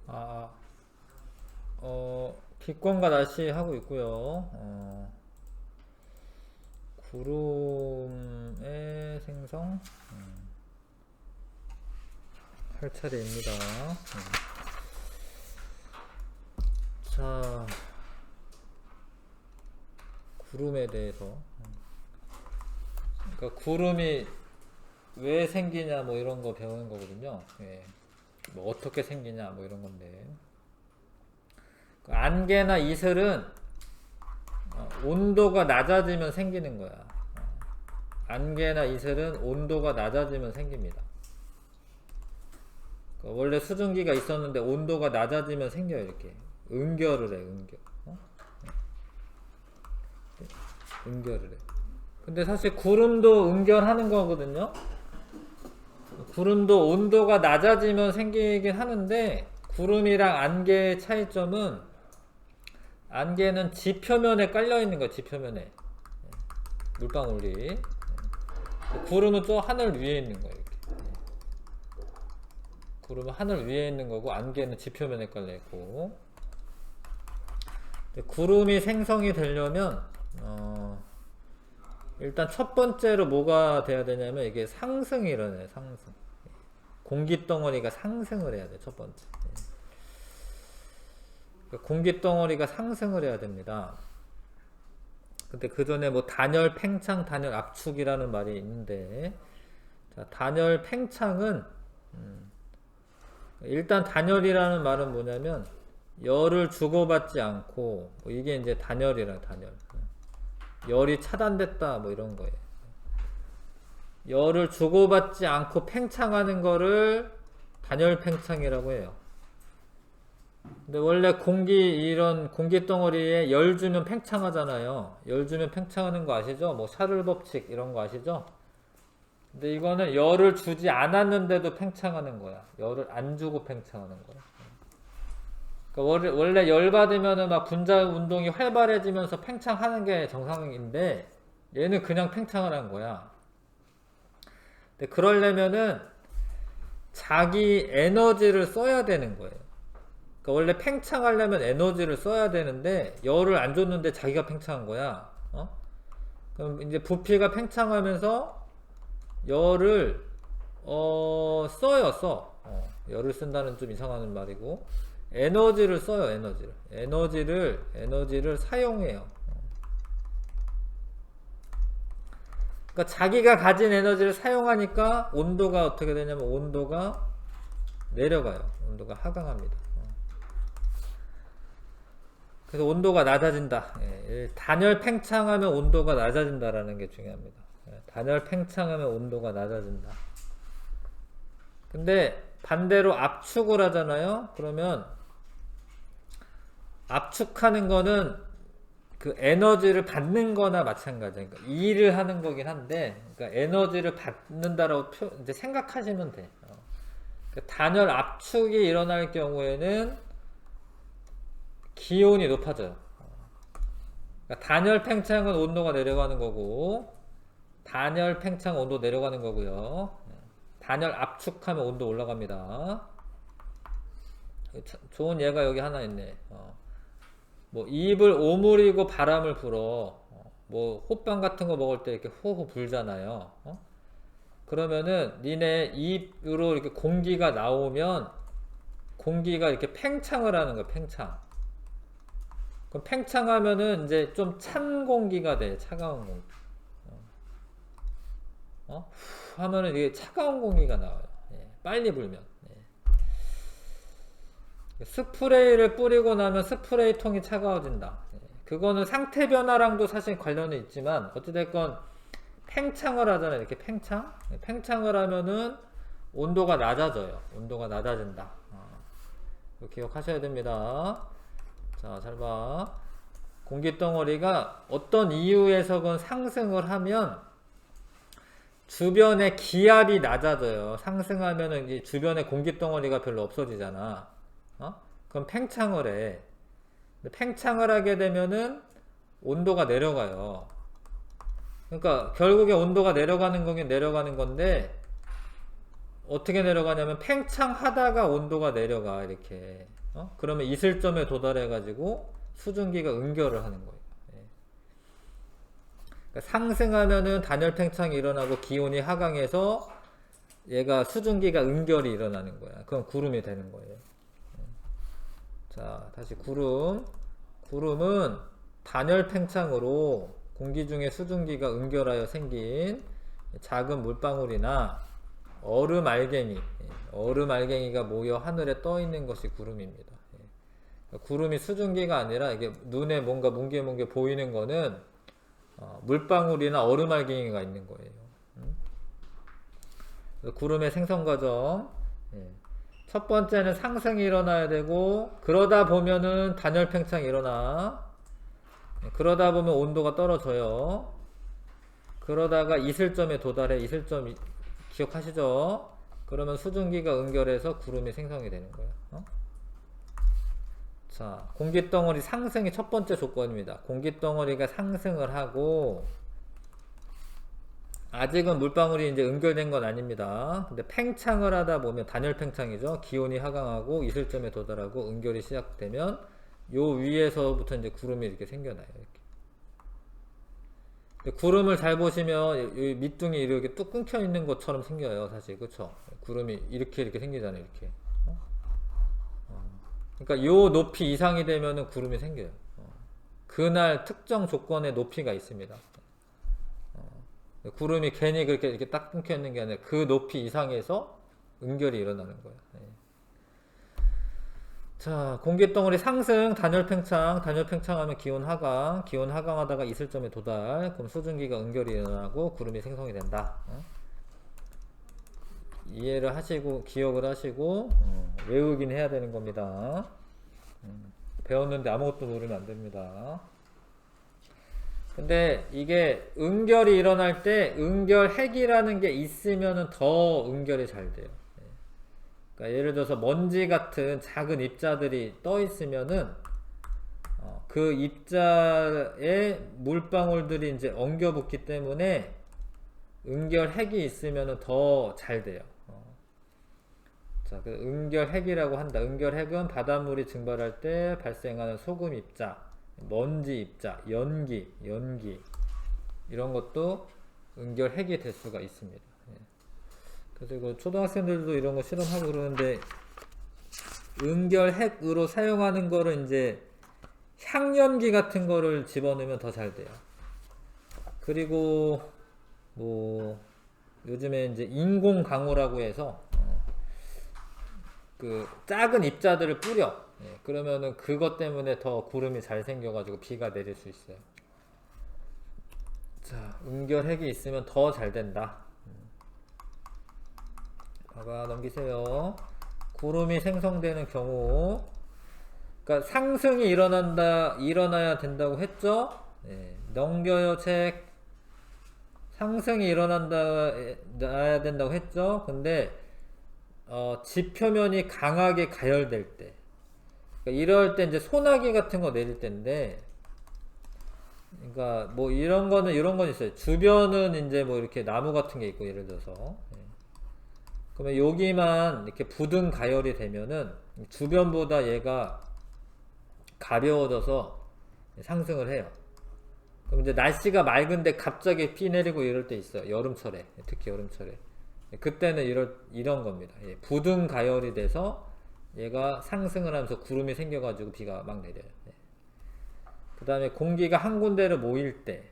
아, 기권과 날씨 하고 있고요. 구름의 생성 할 차례입니다. 자, 구름에 대해서. 그러니까 구름이 왜 생기냐 뭐 이런 거 배우는 거거든요. 예. 뭐 어떻게 생기냐 뭐 이런 건데. 그 안개나 이슬은 온도가 낮아지면 생기는 거야. 안개나 이슬은 온도가 낮아지면 생깁니다. 원래 수증기가 있었는데 온도가 낮아지면 생겨요. 이렇게 응결을 해. 응결. 응결을 해. 근데 사실 구름도 응결하는 거거든요. 구름도 온도가 낮아지면 생기긴 하는데, 구름이랑 안개의 차이점은, 안개는 지표면에 깔려 있는 거야. 지표면에 물방울이. 구름은 저 하늘 위에 있는 거예요. 이렇게. 구름은 하늘 위에 있는 거고, 안개는 지표면에 깔려 있고. 구름이 생성이 되려면 일단 첫 번째로 뭐가 돼야 되냐면, 이게 상승이 일어나요. 상승. 공기 덩어리가 상승을 해야 돼. 첫 번째. 공기 덩어리가 상승을 해야 됩니다. 근데 그 전에 뭐 단열 팽창, 단열 압축이라는 말이 있는데, 자, 단열 팽창은 일단 단열이라는 말은 뭐냐면 열을 주고받지 않고, 뭐 이게 이제 단열이라. 단열. 열이 차단됐다 뭐 이런 거예요. 열을 주고받지 않고 팽창하는 거를 단열 팽창이라고 해요. 근데 원래 이런 공기 덩어리에 열 주면 팽창하잖아요. 열 주면 팽창하는 거 아시죠? 뭐 샤를 법칙 이런 거 아시죠? 근데 이거는 열을 주지 않았는데도 팽창하는 거야. 열을 안 주고 팽창하는 거야. 그러니까 원래 열 받으면은 막 분자 운동이 활발해지면서 팽창하는 게 정상인데, 얘는 그냥 팽창을 한 거야. 근데 그러려면은 자기 에너지를 써야 되는 거예요. 그러니까 원래 팽창하려면 에너지를 써야 되는데, 열을 안 줬는데 자기가 팽창한 거야. 그럼 이제 부피가 팽창하면서 열을 써요. 열을 쓴다는 좀 이상한 말이고, 에너지를 써요. 에너지를 사용해요. 그러니까 자기가 가진 에너지를 사용하니까 온도가 어떻게 되냐면 온도가 내려가요. 온도가 하강합니다. 그래서 온도가 낮아진다. 단열 팽창하면 온도가 낮아진다라는 게 중요합니다. 단열 팽창하면 온도가 낮아진다. 근데 반대로 압축을 하잖아요. 그러면 압축하는 거는 그 에너지를 받는 거나 마찬가지예요. 그러니까 일을 하는 거긴 한데, 그러니까 에너지를 받는다라고 이제 생각하시면 돼. 그러니까 단열 압축이 일어날 경우에는 기온이 높아져요. 그러니까 단열 팽창은 온도가 내려가는 거고, 단열 팽창 온도 내려가는 거고요. 단열 압축하면 온도 올라갑니다. 좋은 예가 여기 하나 있네. 뭐 입을 오므리고 바람을 불어. 뭐 호빵 같은 거 먹을 때 이렇게 호호 불잖아요. 그러면은 니네 입으로 이렇게 공기가 나오면 공기가 이렇게 팽창을 하는 거야. 팽창. 그럼 팽창하면은 이제 좀 찬 공기가 돼. 차가운 공기. 후 하면은 이게 차가운 공기가 나와요. 빨리 불면. 스프레이를 뿌리고 나면 스프레이 통이 차가워진다. 그거는 상태 변화랑도 사실 관련이 있지만, 어찌됐건 팽창을 하잖아요. 이렇게 팽창을 하면은 온도가 낮아져요. 온도가 낮아진다. 이거 기억하셔야 됩니다. 자, 잘 봐. 공기덩어리가 어떤 이유에서건 상승을 하면 주변의 기압이 낮아져요. 상승하면은 이제 주변에 공기덩어리가 별로 없어지잖아. 그럼 팽창을 해. 팽창을 하게 되면은 온도가 내려가요. 그러니까 결국에 온도가 내려가는 거긴 내려가는 건데, 어떻게 내려가냐면 팽창하다가 온도가 내려가 이렇게. 그러면 이슬점에 도달해 가지고 수증기가 응결을 하는 거예요. 예. 그러니까 상승하면은 단열 팽창이 일어나고 기온이 하강해서 얘가 수증기가 응결이 일어나는 거야. 그럼 구름이 되는 거예요. 자, 다시 구름. 구름은 단열 팽창으로 공기 중에 수증기가 응결하여 생긴 작은 물방울이나 얼음 알갱이가 모여 하늘에 떠 있는 것이 구름입니다. 구름이 수증기가 아니라 이게 눈에 뭔가 뭉게뭉게 보이는 거는 물방울이나 얼음 알갱이가 있는 거예요. 구름의 생성 과정. 첫 번째는 상승이 일어나야 되고, 그러다 보면은 단열 팽창이 일어나. 그러다 보면 온도가 떨어져요. 그러다가 이슬점에 도달해. 이슬점 기억하시죠? 그러면 수증기가 응결해서 구름이 생성이 되는 거예요. 자, 공기덩어리 상승이 첫 번째 조건입니다. 공기덩어리가 상승을 하고, 아직은 물방울이 이제 응결된 건 아닙니다. 근데 팽창을 하다 보면 단열 팽창이죠. 기온이 하강하고 이슬점에 도달하고 응결이 시작되면 요 위에서부터 이제 구름이 이렇게 생겨나요. 이렇게. 구름을 잘 보시면 이 밑둥이 이렇게 뚝 끊겨 있는 것처럼 생겨요. 사실 그렇죠. 구름이 이렇게 생기잖아요. 이렇게. 그러니까 요 높이 이상이 되면은 구름이 생겨요. 그날 특정 조건의 높이가 있습니다. 구름이 괜히 그렇게 이렇게 딱 끊겨 있는 게 아니라 그 높이 이상에서 응결이 일어나는 거예요. 자, 공기덩어리 상승, 단열 팽창하면 기온 하강하다가 이슬점에 도달, 그럼 수증기가 응결이 일어나고 구름이 생성이 된다. 이해를 하시고 기억을 하시고 외우긴 해야 되는 겁니다. 배웠는데 아무것도 모르면 안 됩니다. 근데 이게 응결이 일어날 때 응결핵이라는 게 있으면은 더 응결이 잘 돼요. 그러니까 예를 들어서 먼지 같은 작은 입자들이 떠 있으면은 그 입자에 물방울들이 이제 엉겨 붙기 때문에 응결핵이 있으면은 더 잘 돼요. 자, 그 응결핵이라고 한다. 응결핵은 바닷물이 증발할 때 발생하는 소금 입자, 먼지 입자, 연기 이런 것도 응결핵이 될 수가 있습니다. 그래서 이거 초등학생들도 이런 거 실험하고 그러는데 응결핵으로 사용하는 거를 이제 향연기 같은 거를 집어넣으면 더 잘 돼요. 그리고 뭐 요즘에 이제 인공 강우라고 해서 그 작은 입자들을 뿌려. 그러면은 그것 때문에 더 구름이 잘 생겨가지고 비가 내릴 수 있어요. 자, 응결핵이 있으면 더 잘 된다. 봐봐, 넘기세요. 구름이 생성되는 경우, 그러니까 상승이 일어나야 된다고 했죠? 넘겨요, 책. 상승이 일어나야 된다고 했죠? 근데 지표면이 강하게 가열될 때, 그러니까 이럴 때 이제 소나기 같은 거 내릴 때인데, 그러니까 뭐 이런 건 있어요. 주변은 이제 뭐 이렇게 나무 같은 게 있고, 예를 들어서. 그러면 여기만 이렇게 부등 가열이 되면은 주변보다 얘가 가벼워져서 상승을 해요. 그럼 이제 날씨가 맑은데 갑자기 비 내리고 이럴 때 있어요. 여름철에, 특히 여름철에. 그때는 이런 겁니다. 부등 가열이 돼서 얘가 상승을 하면서 구름이 생겨가지고 비가 막 내려요. 그 다음에 공기가 한 군데를 모일 때,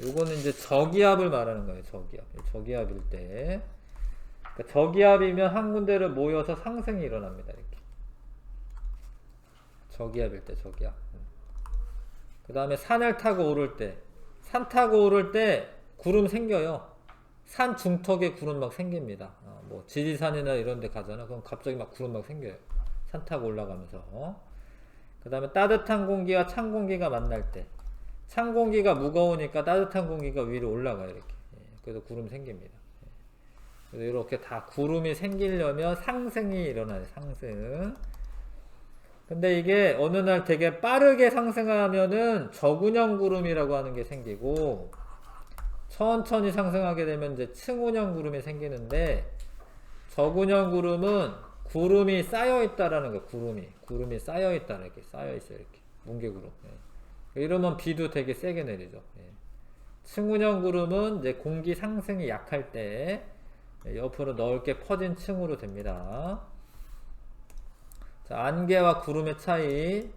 요거는 이제 저기압을 말하는 거예요. 저기압일 때. 그러니까 저기압이면 한 군데를 모여서 상승이 일어납니다. 이렇게. 저기압일 때, 저기압. 그 다음에 산을 타고 오를 때, 산 타고 오를 때 구름 생겨요. 산 중턱에 구름 막 생깁니다. 뭐 지리산이나 이런 데 가잖아. 그럼 갑자기 막 구름 막 생겨요. 산 타고 올라가면서. 그 다음에 따뜻한 공기와 찬 공기가 만날 때, 찬 공기가 무거우니까 따뜻한 공기가 위로 올라가요. 이렇게. 그래서 구름 생깁니다. 그래서 이렇게 다 구름이 생기려면 상승이 일어나요. 상승. 근데 이게 어느 날 되게 빠르게 상승하면은 저군형 구름이라고 하는 게 생기고, 천천히 상승하게 되면 이제 층운형 구름이 생기는데, 저군형 구름은 구름이 쌓여 있다라는 거. 구름이 쌓여 있다, 이렇게 쌓여 있어요. 이렇게 뭉게구름. 예. 이러면 비도 되게 세게 내리죠. 예. 층운형 구름은 이제 공기 상승이 약할 때 옆으로 넓게 퍼진 층으로 됩니다. 자, 안개와 구름의 차이.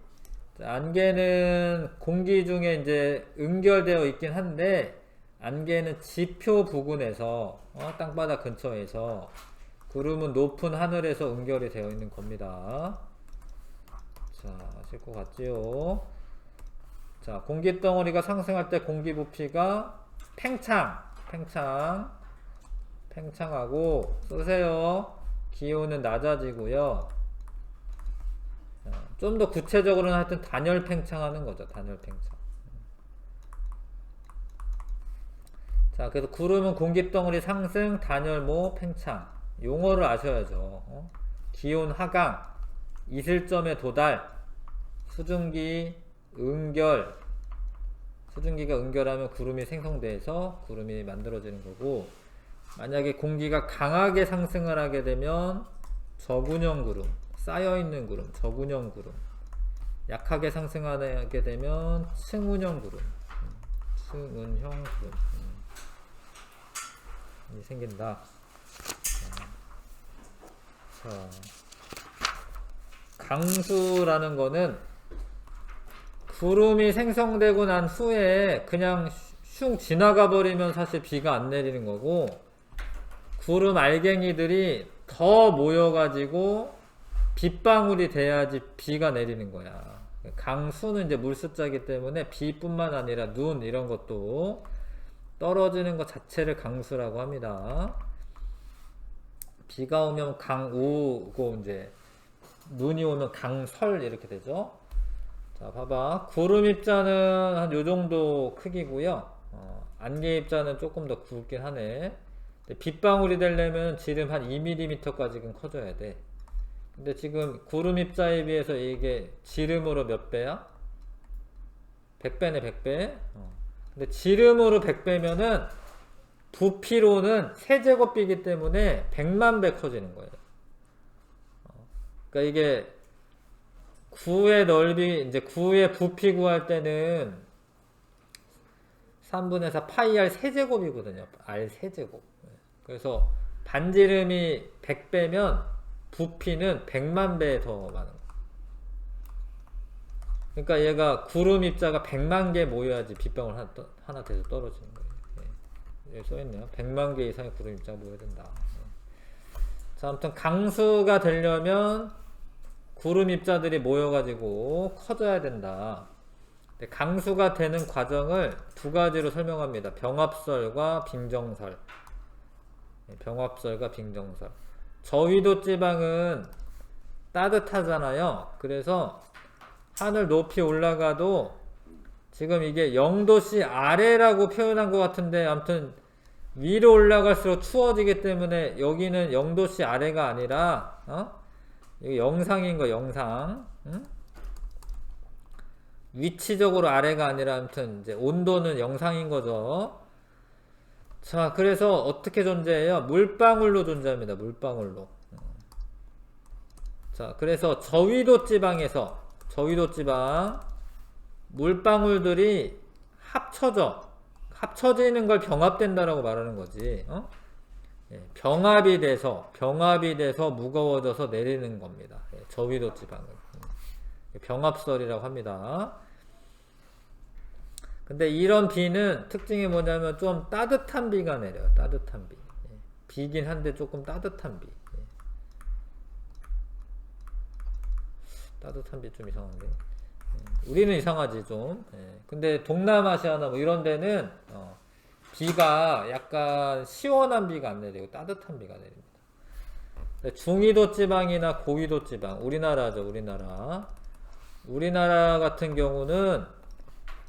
자, 안개는 공기 중에 이제 응결되어 있긴 한데, 안개는 지표 부근에서 땅바닥 근처에서, 구름은 높은 하늘에서 응결이 되어 있는 겁니다. 자, 아실 것 같지요? 자, 공기덩어리가 상승할 때 공기 부피가 팽창하고 쓰세요. 기온은 낮아지고요. 좀 더 구체적으로는 하여튼 단열 팽창하는 거죠. 단열 팽창. 자, 그래서 구름은 공기덩어리 상승, 단열모, 팽창. 용어를 아셔야죠. 기온 하강, 이슬점의 도달, 수증기, 응결. 수증기가 응결하면 구름이 생성돼서 구름이 만들어지는 거고, 만약에 공기가 강하게 상승을 하게 되면 저군형 구름, 쌓여있는 구름, 저군형 구름. 약하게 상승하게 되면 층운형 구름, 층운형 구름이 생긴다. 자, 강수라는 거는 구름이 생성되고 난 후에 그냥 슝 지나가 버리면 사실 비가 안 내리는 거고, 구름 알갱이들이 더 모여가지고 빗방울이 돼야지 비가 내리는 거야. 강수는 이제 물숫자이기 때문에 비뿐만 아니라 눈 이런 것도 떨어지는 것 자체를 강수라고 합니다. 비가 오면 강우고, 이제 눈이 오면 강설 이렇게 되죠. 자, 봐봐. 구름 입자는 한 요정도 크기고요. 안개 입자는 조금 더 굵긴 하네. 빗방울이 되려면 지름 한 2mm까지는 커져야 돼. 근데 지금 구름 입자에 비해서 이게 지름으로 몇 배야? 100배네, 100배. 근데 지름으로 100배면은 부피로는 세제곱비이기 때문에 100만 배 커지는 거예요. 그러니까 이게 구의 넓이, 이제 구의 부피 구할 때는 3분의 4 파이 r 세제곱이거든요. r 세제곱. 그래서 반지름이 100배면 부피는 100만 배 더 많은 거예요. 그러니까 얘가 구름 입자가 100만 개 모여야지 빗방울 하나 돼서 떨어지는 거예요. 예. 여기 써있네요. 100만 개 이상의 구름 입자가 모여야 된다. 예. 자, 아무튼 강수가 되려면 구름 입자들이 모여가지고 커져야 된다. 강수가 되는 과정을 두 가지로 설명합니다. 병합설과 빙정설. 병합설과 빙정설. 저위도 지방은 따뜻하잖아요. 그래서 하늘 높이 올라가도 지금 이게 0도씨 아래라고 표현한 것 같은데, 아무튼 위로 올라갈수록 추워지기 때문에 여기는 0도씨 아래가 아니라 이게 영상인 거, 영상. 응? 위치적으로 아래가 아니라 아무튼 이제 온도는 영상인 거죠. 자, 그래서 어떻게 존재해요? 물방울로 존재합니다. 물방울로. 자, 그래서 저위도 지방에서, 저위도 지방 물방울들이 합쳐지는 걸 병합된다라고 말하는 거지. 예, 병합이 돼서 무거워져서 내리는 겁니다. 예, 저위도 지방은. 병합설이라고 합니다. 근데 이런 비는 특징이 뭐냐면 좀 따뜻한 비가 내려요. 따뜻한 비. 예, 비긴 한데 조금 따뜻한 비. 예. 따뜻한 비 좀 이상한데. 우리는 이상하지 좀. 예. 근데 동남아시아나 뭐 이런 데는 비가 약간 시원한 비가 안 내리고 따뜻한 비가 내립니다. 중위도 지방이나 고위도 지방, 우리나라죠. 우리나라 같은 경우는,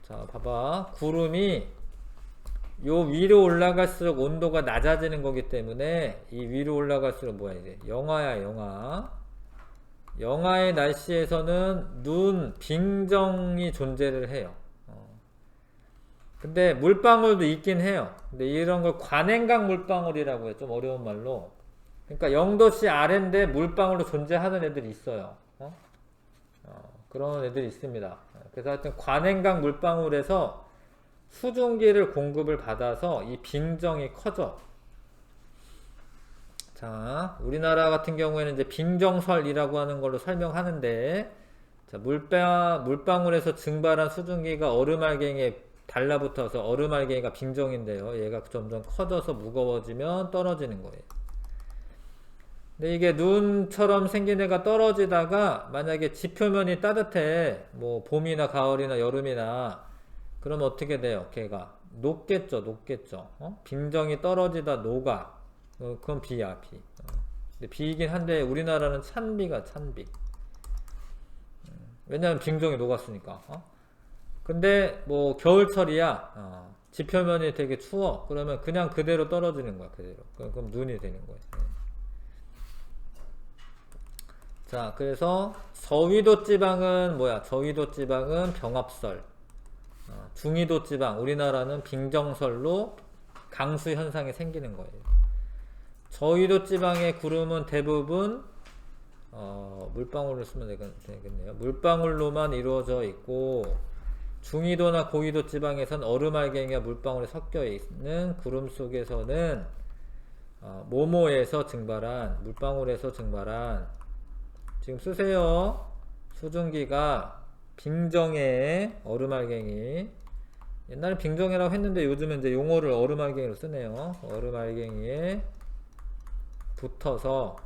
자, 봐봐. 구름이 요 위로 올라갈수록 온도가 낮아지는 거기 때문에 이 위로 올라갈수록 뭐야 이제 영하야, 영하. 영하의 날씨에서는 눈, 빙정이 존재를 해요. 근데 물방울도 있긴 해요. 근데 이런 걸 관행강 물방울이라고 해요. 좀 어려운 말로. 그러니까 0도씨 아래인데 물방울로 존재하는 애들이 있어요. 그런 애들이 있습니다. 그래서 하여튼 관행강 물방울에서 수증기를 공급을 받아서 이 빙정이 커져. 자, 우리나라 같은 경우에는 이제 빙정설이라고 하는 걸로 설명하는데, 자, 물방울에서 증발한 수증기가 얼음알갱이에 달라붙어서 얼음알갱이가 빙정인데요. 얘가 점점 커져서 무거워지면 떨어지는 거예요. 근데 이게 눈처럼 생긴 애가 떨어지다가 만약에 지표면이 따뜻해, 뭐 봄이나 가을이나 여름이나, 그럼 어떻게 돼요? 걔가 녹겠죠, 녹겠죠. 빙정이 떨어지다 녹아. 그건 비야, 비. 근데 비이긴 한데 우리나라는 찬비가 찬비. 왜냐면 빙정이 녹았으니까. 근데 뭐 겨울철이야. 지표면이 되게 추워. 그러면 그냥 그대로 떨어지는 거야, 그대로. 그럼 눈이 되는 거예요. 자, 그래서 저위도 지방은 뭐야? 저위도 지방은 병합설. 중위도 지방, 우리나라는 빙정설로 강수 현상이 생기는 거예요. 저위도 지방의 구름은 대부분 물방울을 쓰면 되겠네요. 물방울로만 이루어져 있고, 중위도나 고위도 지방에선 얼음알갱이와 물방울이 섞여 있는 구름 속에서는 모모에서 증발한, 물방울에서 증발한, 지금 쓰세요. 수증기가 빙정의 얼음알갱이. 옛날에 빙정이라고 했는데 요즘은 이제 용어를 얼음알갱이로 쓰네요. 얼음알갱이에 붙어서,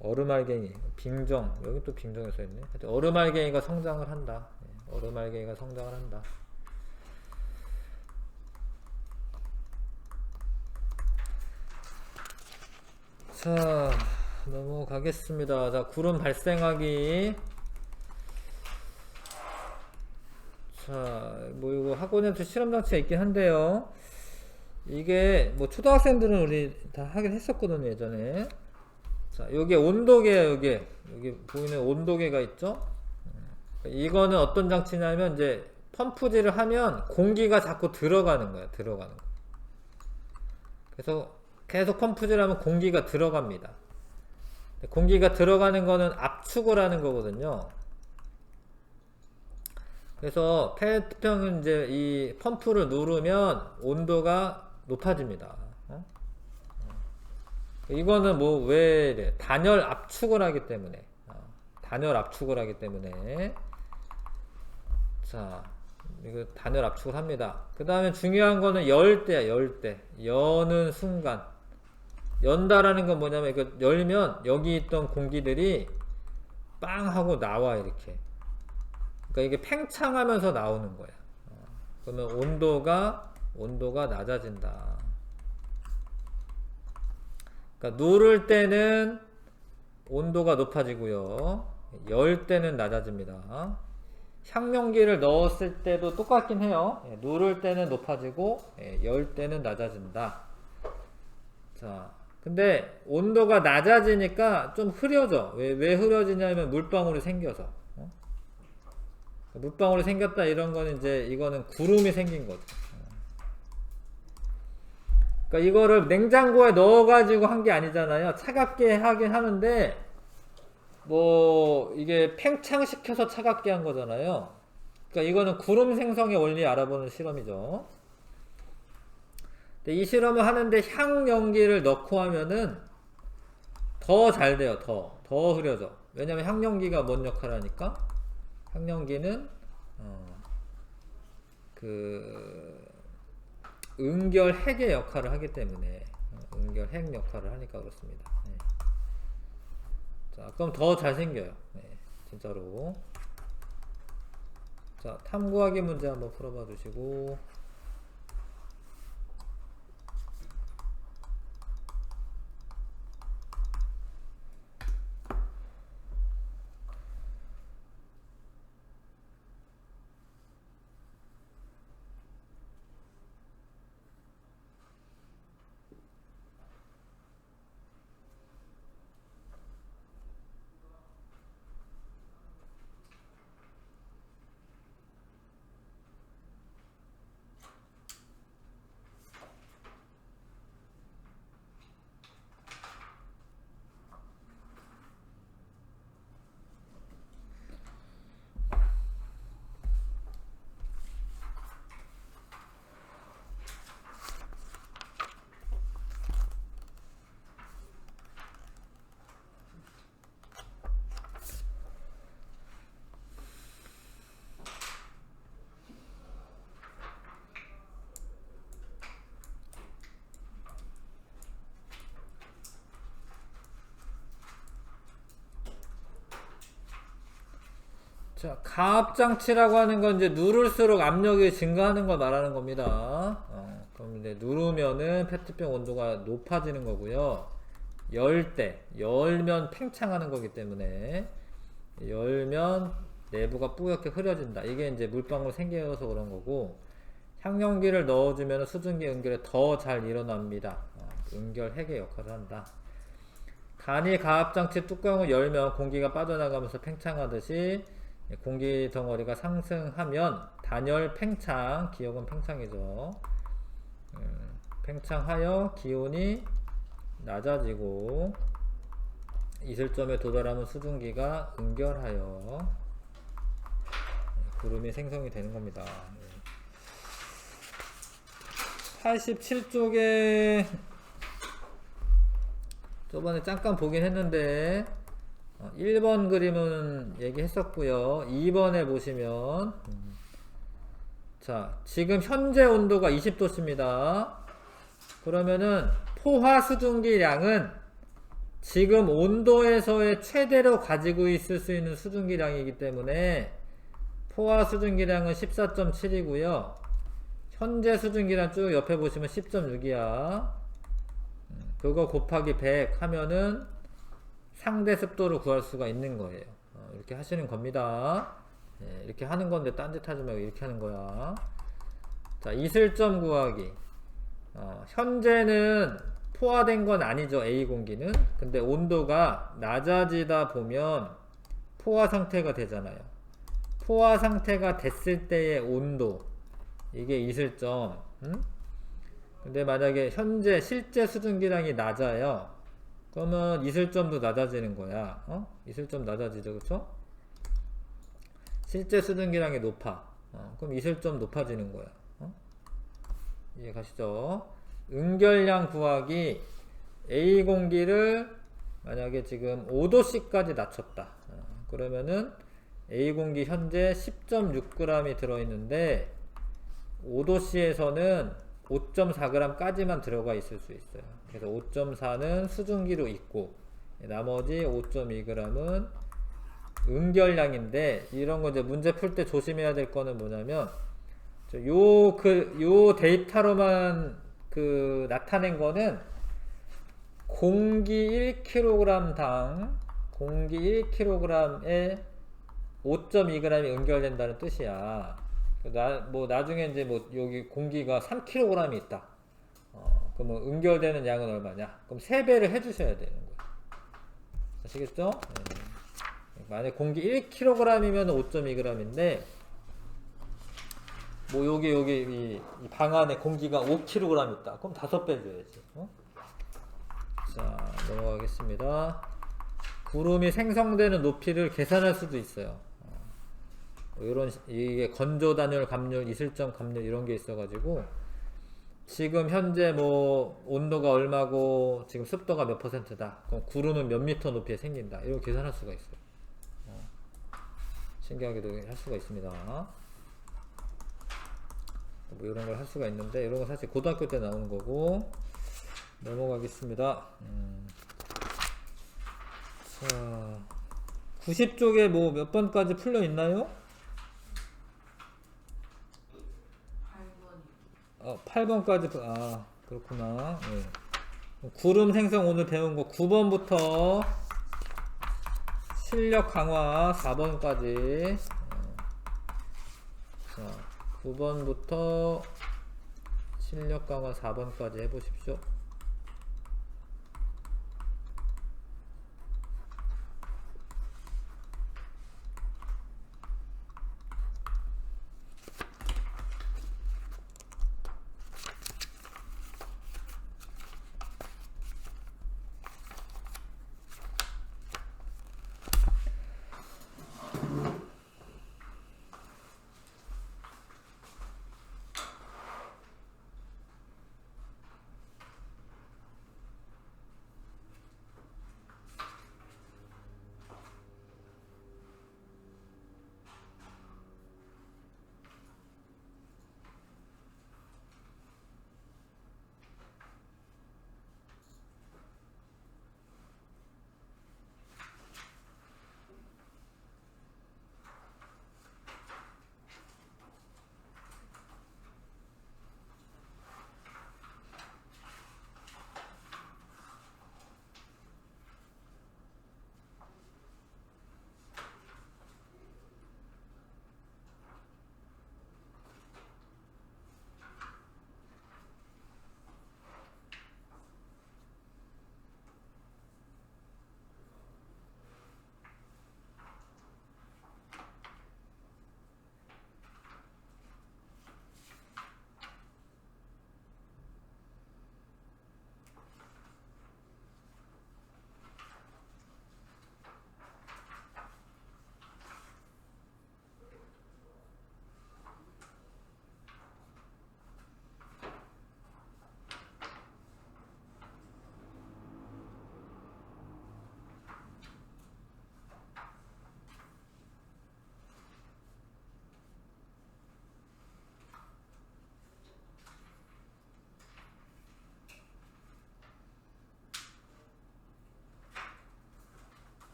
얼음알갱이, 빙정, 여기 또 빙정이 써있네. 얼음알갱이가 성장을 한다. 얼음알갱이가 성장을 한다. 자, 넘어가겠습니다. 자, 구름 발생하기. 자, 뭐 이거 학원에도 실험 장치가 있긴 한데요. 이게 뭐 초등학생들은 우리 다 하긴 했었거든요, 예전에. 자, 여기 온도계예요, 여기 보이는 온도계가 있죠? 이거는 어떤 장치냐면 이제 펌프질을 하면 공기가 자꾸 들어가는 거야, 들어가는 거. 그래서 계속 펌프질하면 공기가 들어갑니다. 공기가 들어가는 거는 압축을 하는 거거든요. 그래서 페트병은 이제 이 펌프를 누르면 온도가 높아집니다. 이거는 뭐 왜 이래? 단열 압축을 하기 때문에. 단열 압축을 하기 때문에. 자, 이거 단열 압축을 합니다. 그 다음에 중요한 거는 열 때야, 열 때. 여는 순간. 연다라는 건 뭐냐면, 이거 열면 여기 있던 공기들이 빵 하고 나와, 이렇게. 그러니까 이게 팽창하면서 나오는 거야. 그러면 온도가 낮아진다. 그러니까 누를 때는 온도가 높아지고요. 열 때는 낮아집니다. 향명기를 넣었을 때도 똑같긴 해요. 누를 때는 높아지고 열 때는 낮아진다. 자, 근데 온도가 낮아지니까 좀 흐려져. 왜 흐려지냐면 물방울이 생겨서. 물방울이 생겼다 이런 거는 이제 이거는 구름이 생긴 거죠. 그러니까 이거를 냉장고에 넣어가지고 한 게 아니잖아요. 차갑게 하긴 하는데 뭐 이게 팽창시켜서 차갑게 한 거잖아요. 그러니까 이거는 구름 생성의 원리 알아보는 실험이죠. 근데 이 실험을 하는데 향 연기를 넣고 하면은 더 잘 돼요. 더 흐려져. 왜냐면 향 연기가 뭔 역할을 하니까? 향 연기는 그 응결 핵의 역할을 하기 때문에 응결 핵 역할을 하니까 그렇습니다. 네. 자, 그럼 더 잘생겨요. 네, 진짜로. 자, 탐구하기 문제 한번 풀어봐 주시고. 자, 가압장치라고 하는 건 이제 누를수록 압력이 증가하는 걸 말하는 겁니다. 그럼 이제 누르면은 페트병 온도가 높아지는 거고요. 열면 팽창하는 거기 때문에 열면 내부가 뿌옇게 흐려진다. 이게 이제 물방울 생겨서 그런 거고, 향연기를 넣어주면 수증기 응결이 더 잘 일어납니다. 응결 핵의 역할을 한다. 단위 가압장치 뚜껑을 열면 공기가 빠져나가면서 팽창하듯이 공기 덩어리가 상승하면 단열 팽창, 기억은 팽창이죠. 팽창하여 기온이 낮아지고 이슬점에 도달하면 수증기가 응결하여 구름이 생성이 되는 겁니다. 87쪽에 저번에 잠깐 보긴 했는데 1번 그림은 얘기했었고요. 2번에 보시면 자, 지금 현재 온도가 20도씨입니다. 그러면은 포화 수증기량은 지금 온도에서의 최대로 가지고 있을 수 있는 수증기량이기 때문에 포화 수증기량은 14.7이고요. 현재 수증기량 쭉 옆에 보시면 10.6이야. 그거 곱하기 100 하면은 상대 습도를 구할 수가 있는 거예요. 이렇게 하시는 겁니다. 이렇게 하는 건데 딴짓 하지 말고 이렇게 하는 거야. 자, 이슬점 구하기. 현재는 포화된 건 아니죠, A 공기는. 근데 온도가 낮아지다 보면 포화 상태가 되잖아요. 포화 상태가 됐을 때의 온도, 이게 이슬점. 근데 만약에 현재 실제 수증기량이 낮아요. 그러면 이슬점도 낮아지는 거야. 이슬점 낮아지죠, 그쵸? 실제 수증기량이 높아. 그럼 이슬점 높아지는 거야. 이해 가시죠? 응결량 구하기. A 공기를 만약에 지금 5도씨까지 낮췄다. 그러면은 A 공기 현재 10.6g이 들어있는데 5도씨에서는 5.4g까지만 들어가 있을 수 있어요. 그래서 5.4는 수증기로 있고 나머지 5.2g은 응결량인데, 이런 거 이제 문제 풀 때 조심해야 될 거는 뭐냐면 요 데이터로만 나타낸 거는 공기 1kg당 공기 1kg에 5.2g이 응결된다는 뜻이야. 나중에 이제 여기 공기가 3kg이 있다. 그러면 응결되는 양은 얼마냐? 그럼 3배를 해주셔야 되는 거예요. 아시겠죠? 만약 공기 1kg이면 5.2g인데, 여기 이 방 안에 공기가 5kg 있다. 그럼 5배 줘야지. 자, 넘어가겠습니다. 구름이 생성되는 높이를 계산할 수도 있어요. 이게 건조 단열, 감률, 이슬점 감률 이런 게 있어가지고, 지금 현재 온도가 얼마고 지금 습도가 몇 %다. 그럼 구름은 몇 미터 높이에 생긴다. 이런 계산할 수가 있어요. 신기하게도 할 수가 있습니다. 이런 걸 할 수가 있는데, 이런 건 사실 고등학교 때 나오는 거고. 넘어가겠습니다. 자, 90쪽에 몇 번까지 풀려 있나요? 8번까지, 그렇구나. 네. 구름 생성 오늘 배운 거 9번부터 실력 강화 4번까지. 자, 9번부터 실력 강화 4번까지 해보십시오.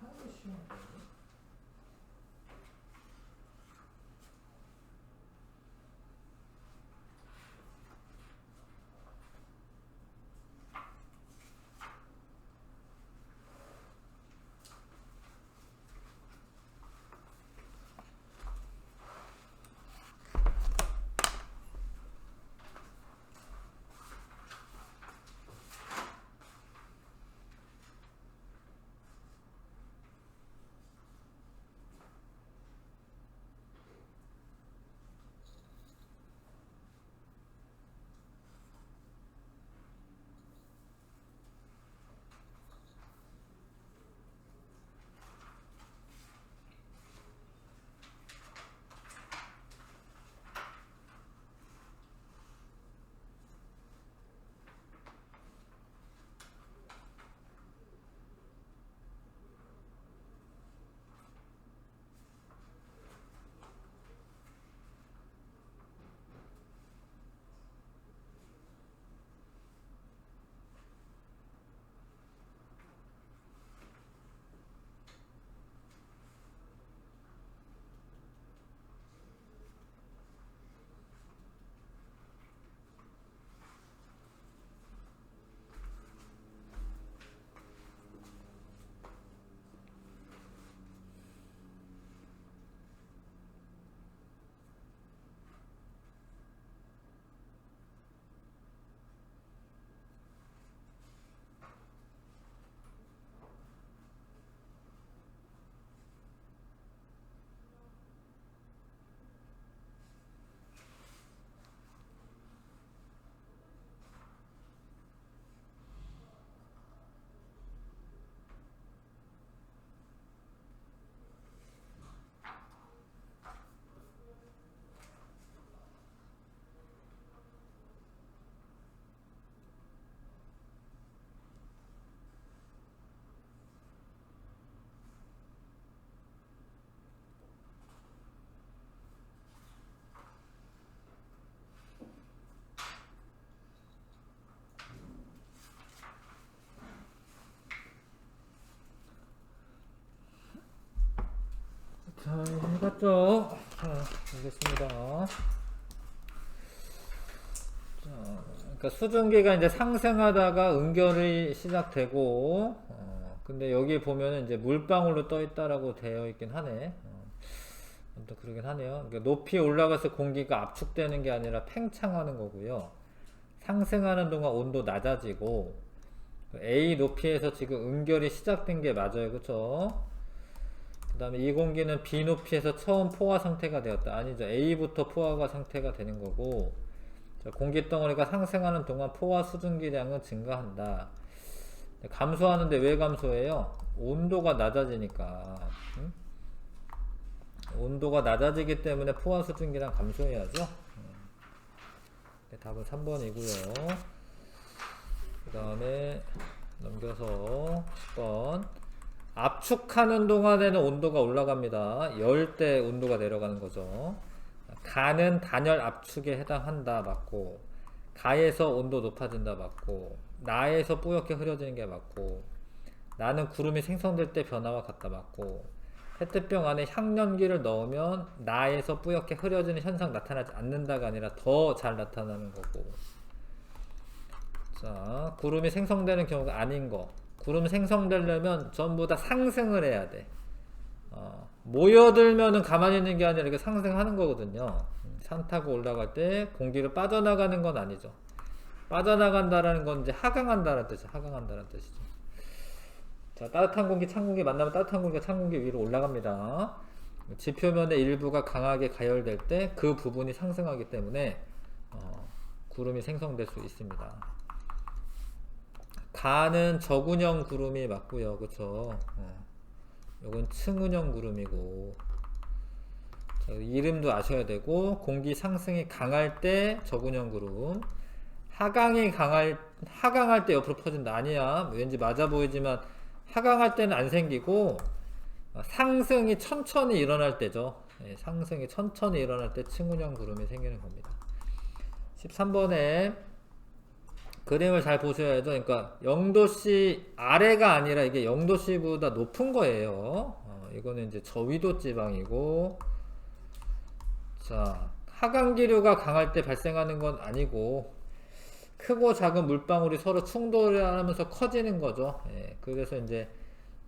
하는 게 쉬운 거. 자, 해봤죠? 자, 알겠습니다. 자, 그러니까 수증기가 이제 상승하다가 응결이 시작되고, 근데 여기 보면은 이제 물방울로 떠 있다라고 되어 있긴 하네. 또 그러긴 하네요. 그러니까 높이 올라가서 공기가 압축되는 게 아니라 팽창하는 거고요. 상승하는 동안 온도 낮아지고, A 높이에서 지금 응결이 시작된 게 맞아요. 그쵸? 그 다음에 이 공기는 B 높이에서 처음 포화 상태가 되었다. 아니죠. A부터 포화가 상태가 되는 거고, 자, 공기 덩어리가 상승하는 동안 포화 수증기량은 증가한다. 감소하는데 왜 감소해요? 온도가 낮아지니까. 응? 온도가 낮아지기 때문에 포화 수증기량 감소해야죠. 네, 답은 3번이고요. 그 다음에 넘겨서 10번. 압축하는 동안에는 온도가 올라갑니다. 열 때 온도가 내려가는 거죠. 가는 단열 압축에 해당한다 맞고, 가에서 온도 높아진다 맞고, 나에서 뿌옇게 흐려지는 게 맞고, 나는 구름이 생성될 때 변화와 같다 맞고, 페트병 안에 향연기를 넣으면 나에서 뿌옇게 흐려지는 현상 나타나지 않는다가 아니라 더 잘 나타나는 거고. 자, 구름이 생성되는 경우가 아닌 거. 구름 생성되려면 전부 다 상승을 해야 돼. 모여들면은 가만히 있는 게 아니라 이렇게 상승하는 거거든요. 산 타고 올라갈 때 공기를 빠져나가는 건 아니죠. 빠져나간다라는 건 이제 하강한다는 뜻이죠. 하강한다는 뜻이죠. 자, 따뜻한 공기, 찬 공기 만나면 따뜻한 공기가 찬 공기 위로 올라갑니다. 지표면의 일부가 강하게 가열될 때 그 부분이 상승하기 때문에 구름이 생성될 수 있습니다. 가는 저군형 구름이 맞고요. 그쵸? 요건 층운형 구름이고, 자, 이름도 아셔야 되고, 공기 상승이 강할 때 저군형 구름, 하강할 때 옆으로 퍼진다. 아니야. 왠지 맞아 보이지만 하강할 때는 안 생기고, 상승이 천천히 일어날 때죠. 네, 상승이 천천히 일어날 때 층운형 구름이 생기는 겁니다. 13번에 그림을 잘 보셔야죠. 그러니까 0도씨 아래가 아니라 이게 0도씨보다 높은 거예요. 이거는 이제 저위도 지방이고, 자, 하강기류가 강할 때 발생하는 건 아니고, 크고 작은 물방울이 서로 충돌하면서 커지는 거죠. 예, 그래서 이제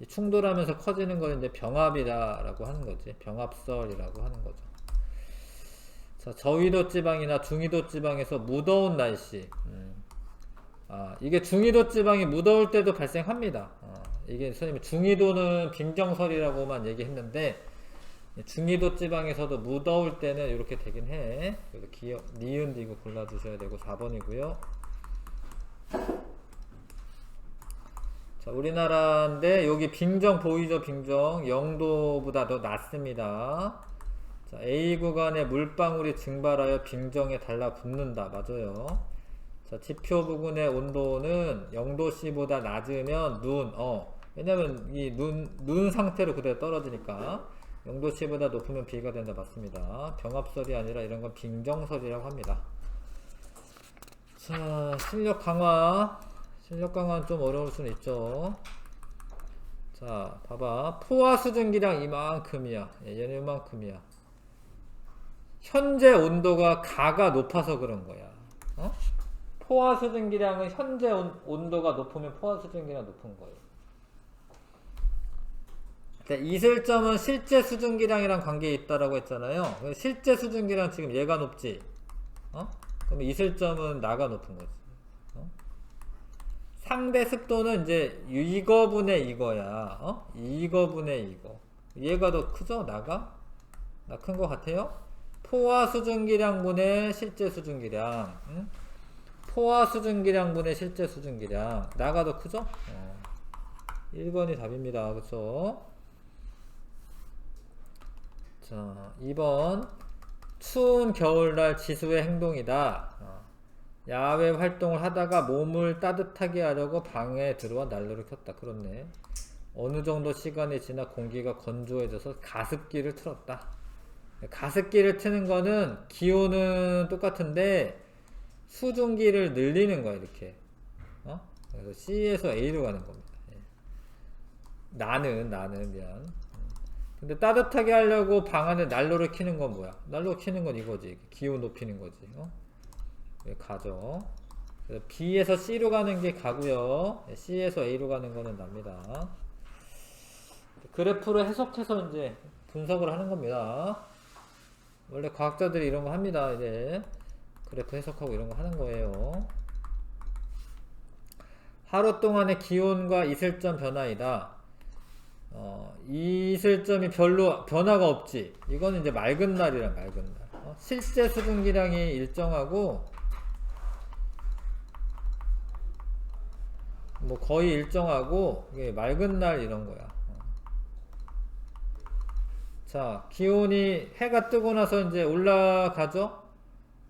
충돌하면서 커지는 걸 이제 병합이라고 하는 거지. 병합설이라고 하는 거죠. 자, 저위도 지방이나 중위도 지방에서 무더운 날씨. 이게 중위도 지방이 무더울 때도 발생합니다. 이게 선생님이 중위도는 빙정설이라고만 얘기했는데, 중위도 지방에서도 무더울 때는 이렇게 되긴 해. 그래서 니은 이거 골라주셔야 되고 4번이고요. 자, 우리나라인데 여기 빙정 보이죠? 빙정 0도보다 더 낮습니다. 자, A 구간에 물방울이 증발하여 빙정에 달라붙는다. 맞아요. 자, 지표 부근의 온도는 0도씨보다 낮으면 왜냐면 이 눈 상태로 그대로 떨어지니까 0도씨보다 높으면 B가 된다. 맞습니다. 병합설이 아니라 이런 건 빙정설이라고 합니다. 자, 실력 강화는 좀 어려울 수는 있죠. 자, 봐봐. 포화 수증기량 이만큼이야. 얘는 이만큼이야. 현재 온도가 가가 높아서 그런 거야. 포화 수증기량은 현재 온도가 높으면 포화 수증기량 높은 거예요. 이슬점은 실제 수증기량이랑 관계에 있다라고 했잖아요. 실제 수증기량 지금 얘가 높지. 그럼 이슬점은 나가 높은 거지. 상대 습도는 이제 이거분의 이거야. 이거분의 이거. 얘가 더 크죠? 나가? 나 큰 거 같아요? 포화 수증기량분의 실제 수증기량. 포화 수증기량분의 실제 수증기량. 나가 더 크죠? 1번이 답입니다. 그쵸? 자, 2번. 추운 겨울날 지수의 행동이다. 야외 활동을 하다가 몸을 따뜻하게 하려고 방에 들어와 난로를 켰다. 그렇네. 어느 정도 시간이 지나 공기가 건조해져서 가습기를 틀었다. 가습기를 트는 거는 기온은 똑같은데 수증기를 늘리는 거야, 이렇게. 그래서 C에서 A로 가는 겁니다. 나는 미안. 근데 따뜻하게 하려고 방 안에 난로를 켜는 건 뭐야? 난로 켜는 건 이거지. 기온 높이는 거지. 가죠. 그래서 B에서 C로 가는 게 가고요. C에서 A로 가는 거는 납니다. 그래프를 해석해서 이제 분석을 하는 겁니다. 원래 과학자들이 이런 거 합니다. 이제 그래프 해석하고 이런 거 하는 거예요. 하루 동안의 기온과 이슬점 변화이다. 이슬점이 별로 변화가 없지. 이거는 이제 맑은 날이란 맑은 날. 실제 수증기량이 일정하고 뭐 거의 일정하고 이게 맑은 날 이런 거야. 자, 기온이 해가 뜨고 나서 이제 올라가죠?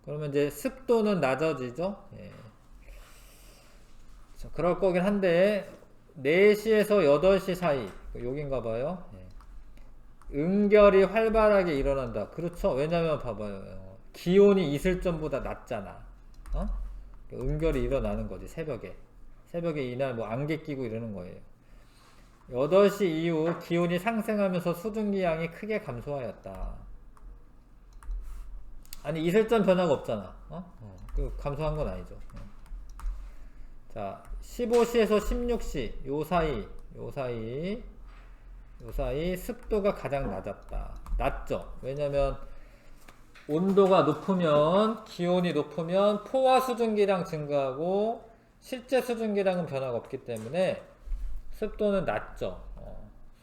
그러면 이제 습도는 낮아지죠? 예. 자, 그럴 거긴 한데 4시에서 8시 사이 여긴가 봐요. 예. 응결이 활발하게 일어난다. 그렇죠? 왜냐면 봐봐요. 기온이 이슬점보다 낮잖아. 응결이 일어나는 거지. 새벽에 이날 뭐 안개 끼고 이러는 거예요. 8시 이후 기온이 상승하면서 수증기량이 크게 감소하였다. 아니 이슬점 변화가 없잖아. 그 감소한 건 아니죠. 자, 15시에서 16시 요 사이 습도가 가장 낮았다. 낮죠? 왜냐면 온도가 높으면 기온이 높으면 포화 수증기량 증가하고 실제 수증기량은 변화가 없기 때문에 습도는 낮죠.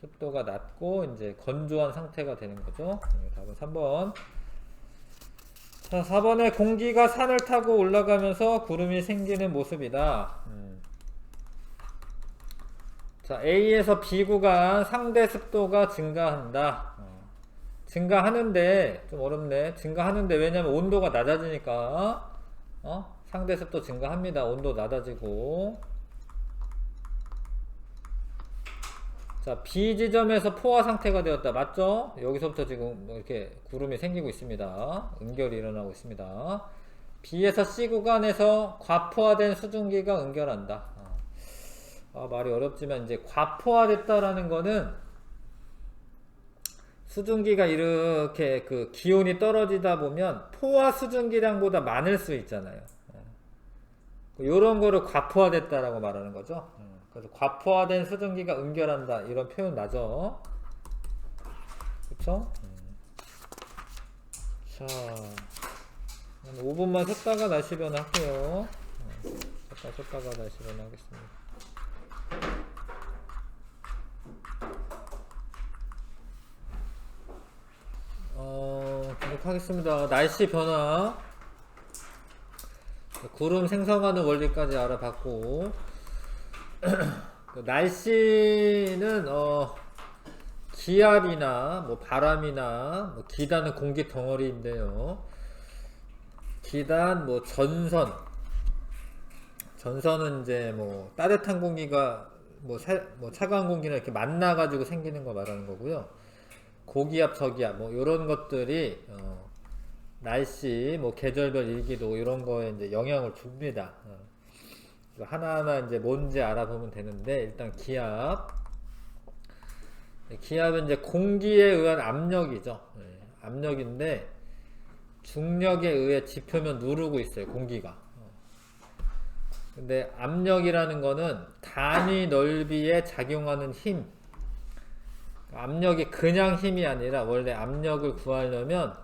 습도가 낮고 이제 건조한 상태가 되는 거죠. 답은 3번. 자, 4번에 공기가 산을 타고 올라가면서 구름이 생기는 모습이다. 자, A에서 B 구간 상대 습도가 증가한다. 증가하는데 좀 어렵네. 증가하는데 왜냐면 온도가 낮아지니까 상대 습도 증가합니다. 온도 낮아지고. 자, B 지점에서 포화 상태가 되었다. 맞죠? 여기서부터 지금 이렇게 구름이 생기고 있습니다. 응결이 일어나고 있습니다. B에서 C 구간에서 과포화된 수증기가 응결한다. 말이 어렵지만 이제 과포화됐다라는 거는 수증기가 이렇게 그 기온이 떨어지다 보면 포화 수증기량보다 많을 수 있잖아요. 이런 거를 과포화됐다라고 말하는 거죠. 그래서 과포화된 수증기가 응결한다 이런 표현 나죠. 그쵸? 자, 5분만 쉬었다가 다시 변화할게요. 잠깐 쉬었다가 다시 변화하겠습니다. 계속하겠습니다. 날씨 변화. 구름 생성하는 원리까지 알아봤고, 날씨는 기압이나 뭐 바람이나 뭐 기단은 공기 덩어리인데요. 기단 뭐 전선은 이제 뭐 따뜻한 공기가 뭐 차가운 공기랑 이렇게 만나 가지고 생기는 거 말하는 거고요. 고기압 저기압 뭐 이런 것들이 날씨 뭐 계절별 일기도 이런 거에 이제 영향을 줍니다. 하나하나 이제 뭔지 알아보면 되는데, 일단 기압은 이제 공기에 의한 압력이죠. 압력인데 중력에 의해 지표면 누르고 있어요, 공기가. 근데 압력이라는 거는 단위 넓이에 작용하는 힘. 압력이 그냥 힘이 아니라 원래 압력을 구하려면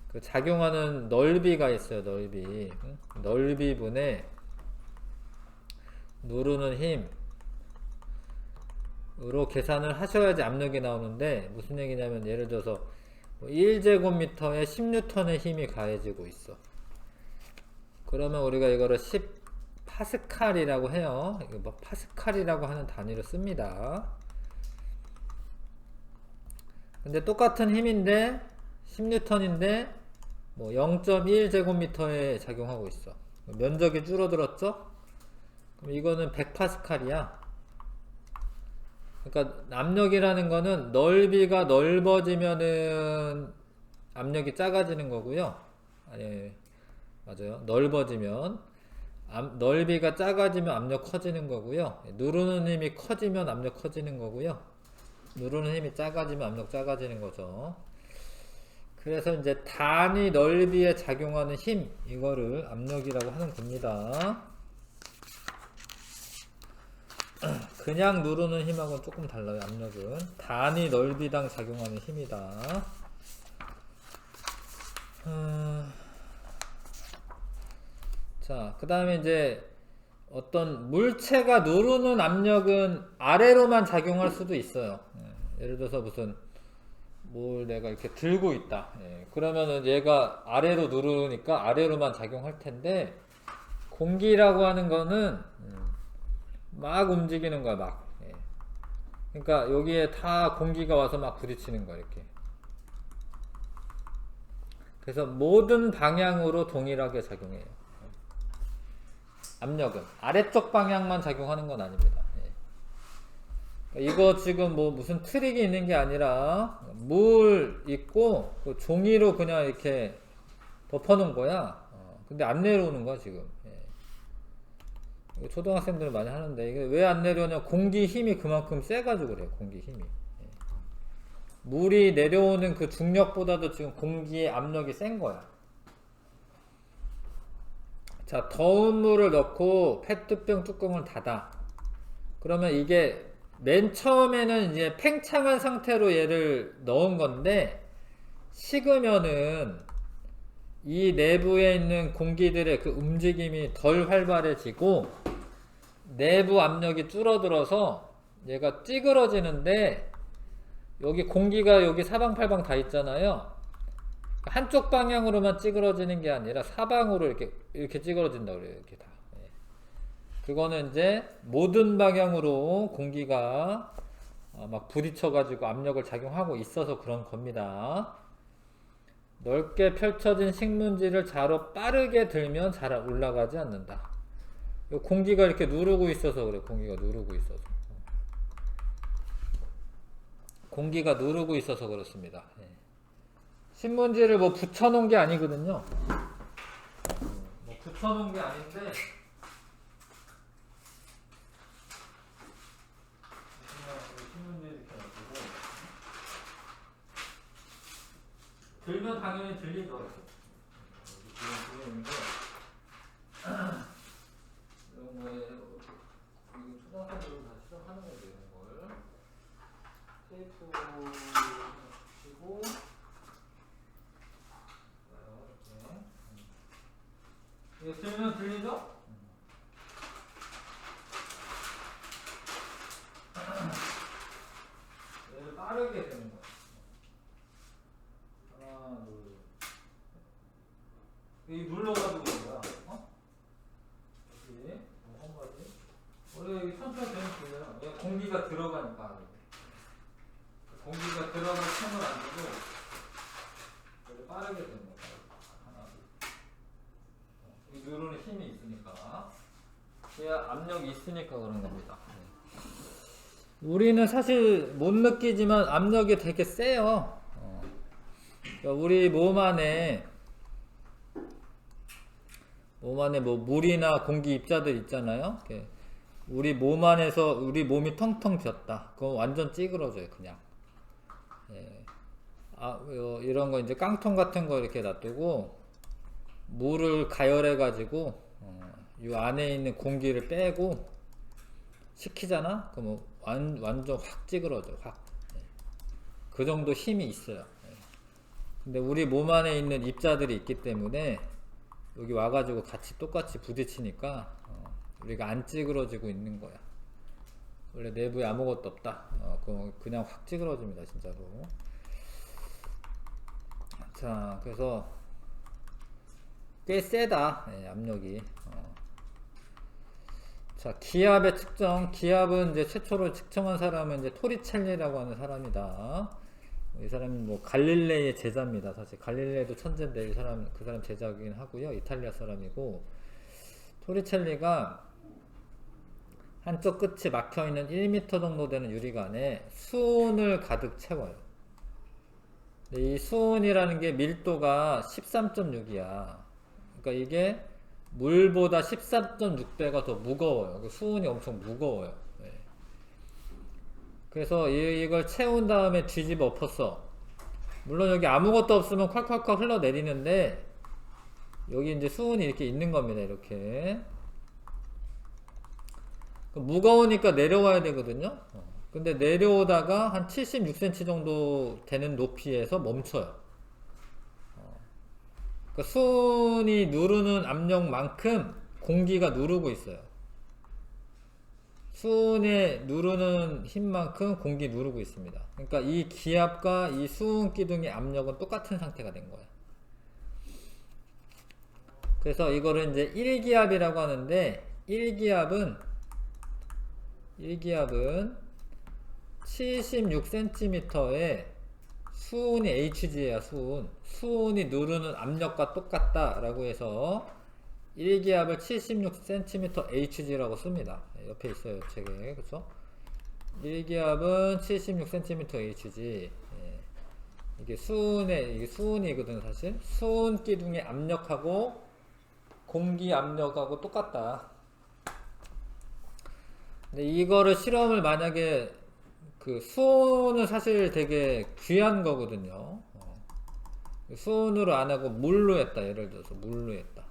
그 작용하는 넓이가 있어요, 넓이. 넓이분의 누르는 힘으로 계산을 하셔야지 압력이 나오는데, 무슨 얘기냐면 예를 들어서 1제곱미터에 10N의 힘이 가해지고 있어. 그러면 우리가 이거를 10파스칼이라고 해요. 이거 뭐 파스칼이라고 하는 단위로 씁니다. 근데 똑같은 힘인데 10N인데 뭐 0.1제곱미터에 작용하고 있어. 면적이 줄어들었죠? 그럼 이거는 100파스칼이야. 그러니까 압력이라는 거는 넓이가 넓어지면은 압력이 작아지는 거고요. 아니, 맞아요. 넓어지면 넓이가 작아지면 압력 커지는 거고요. 누르는 힘이 커지면 압력 커지는 거고요. 누르는 힘이 작아지면 압력 작아지는 거죠. 그래서 이제 단위 넓이에 작용하는 힘, 이거를 압력이라고 하는 겁니다. 그냥 누르는 힘하고는 조금 달라요. 압력은 단위 넓이당 작용하는 힘이다. 자, 그 다음에 이제 어떤 물체가 누르는 압력은 아래로만 작용할 수도 있어요. 예를 들어서 무슨 뭘 내가 이렇게 들고 있다. 그러면은 얘가 아래로 누르니까 아래로만 작용할 텐데, 공기라고 하는 거는 막 움직이는 거야, 막. 그러니까 여기에 다 공기가 와서 막 부딪히는 거야, 이렇게. 그래서 모든 방향으로 동일하게 작용해요. 압력은 아래쪽 방향만 작용하는 건 아닙니다. 이거 지금 뭐 무슨 트릭이 있는 게 아니라 물 있고 그 종이로 그냥 이렇게 덮어놓은 거야. 근데 안 내려오는 거야, 지금. 초등학생들은 많이 하는데, 이게 왜 안 내려오냐? 공기 힘이 그만큼 세가지고 그래요, 공기 힘이. 물이 내려오는 그 중력보다도 지금 공기의 압력이 센 거야. 자, 더운 물을 넣고 페트병 뚜껑을 닫아. 그러면 이게 맨 처음에는 이제 팽창한 상태로 얘를 넣은 건데, 식으면은 이 내부에 있는 공기들의 그 움직임이 덜 활발해지고 내부 압력이 줄어들어서 얘가 찌그러지는데, 여기 공기가 여기 사방팔방 다 있잖아요. 한쪽 방향으로만 찌그러지는 게 아니라 사방으로 이렇게 찌그러진다고 그래요. 이렇게 다. 그거는 이제 모든 방향으로 공기가 막 부딪혀 가지고 압력을 작용하고 있어서 그런 겁니다. 넓게 펼쳐진 식문지를 자로 빠르게 들면 잘 올라가지 않는다. 공기가 이렇게 누르고 있어서 그래. 공기가 누르고 있어서. 공기가 누르고 있어서 그렇습니다. 신문지를 뭐 붙여놓은 게 아니거든요. 붙여놓은 게 아닌데 신문지 이렇게 놔두고 들면 당연히 들리죠. 들리는데 이런 거에 이거 초등학생들은 다 시작하는 거죠. 이런 걸 테이프 치고 이게 들면 들리죠? 얘를 빠르게 되는 거예요. 하나, 둘. 이 눌러가지고 그런 거야. 어? 여기, 한 가지. 원래 여기 천천히 되면 들려요. 얘 공기가 들어가니까. 공기가 들어갈 틈을 안 주고, 얘를 빠르게 되는 거야. 하나, 둘. 이 누르는 힘이 있으니까. 그래야 압력이 있으니까 그런 겁니다. 우리는 사실 못 느끼지만 압력이 되게 세요. 그러니까 우리 몸 안에 뭐 물이나 공기 입자들 있잖아요. 우리 몸 안에서 우리 몸이 텅텅 비었다. 그건 완전 찌그러져요, 그냥. 예. 이런 거 이제 깡통 같은 거 이렇게 놔두고 물을 가열해 가지고 이 안에 있는 공기를 빼고 식히잖아? 그럼 완전 확 찌그러져, 확. 그 정도 힘이 있어요. 근데 우리 몸 안에 있는 입자들이 있기 때문에 여기 와가지고 같이 똑같이 부딪히니까 우리가 안 찌그러지고 있는 거야. 원래 내부에 아무것도 없다. 그냥 확 찌그러집니다, 진짜로. 자, 그래서 꽤 세다, 압력이. 자, 기압의 측정. 기압은 이제 최초로 측정한 사람은 이제 토리첼리라고 하는 사람이다. 이 사람은 뭐 갈릴레이의 제자입니다. 사실 갈릴레이도 천재인데 그 사람 제자이긴 하고요. 이탈리아 사람이고, 토리첼리가 한쪽 끝이 막혀 있는 1m 정도 되는 유리관에 수은을 가득 채워요. 이 수은이라는 게 밀도가 13.6이야. 그러니까 이게 물보다 13.6배가 더 무거워요. 수은이 엄청 무거워요. 네. 그래서 이걸 채운 다음에 뒤집어 엎었어. 물론 여기 아무것도 없으면 콸콸콸 흘러내리는데 여기 이제 수은이 이렇게 있는 겁니다. 이렇게. 무거우니까 내려와야 되거든요. 근데 내려오다가 한 76cm 정도 되는 높이에서 멈춰요. 그러니까 수은이 누르는 압력만큼 공기가 누르고 있어요. 수은에 누르는 힘만큼 공기 누르고 있습니다. 그러니까 이 기압과 이 수은 기둥의 압력은 똑같은 상태가 된 거예요. 그래서 이거를 이제 1기압이라고 하는데 1기압은 76cm에 수은이 Hg야. 수은이 누르는 압력과 똑같다라고 해서 1기압을 76cm Hg라고 씁니다. 옆에 있어요, 책에. 그쵸? 1기압은 76cm Hg. 이게 수은이거든, 사실. 수은 기둥의 압력하고 공기 압력하고 똑같다. 근데 이거를 실험을 만약에 수은은 사실 되게 귀한 거거든요. 수은으로 안 하고 물로 했다. 예를 들어서 물로 했다.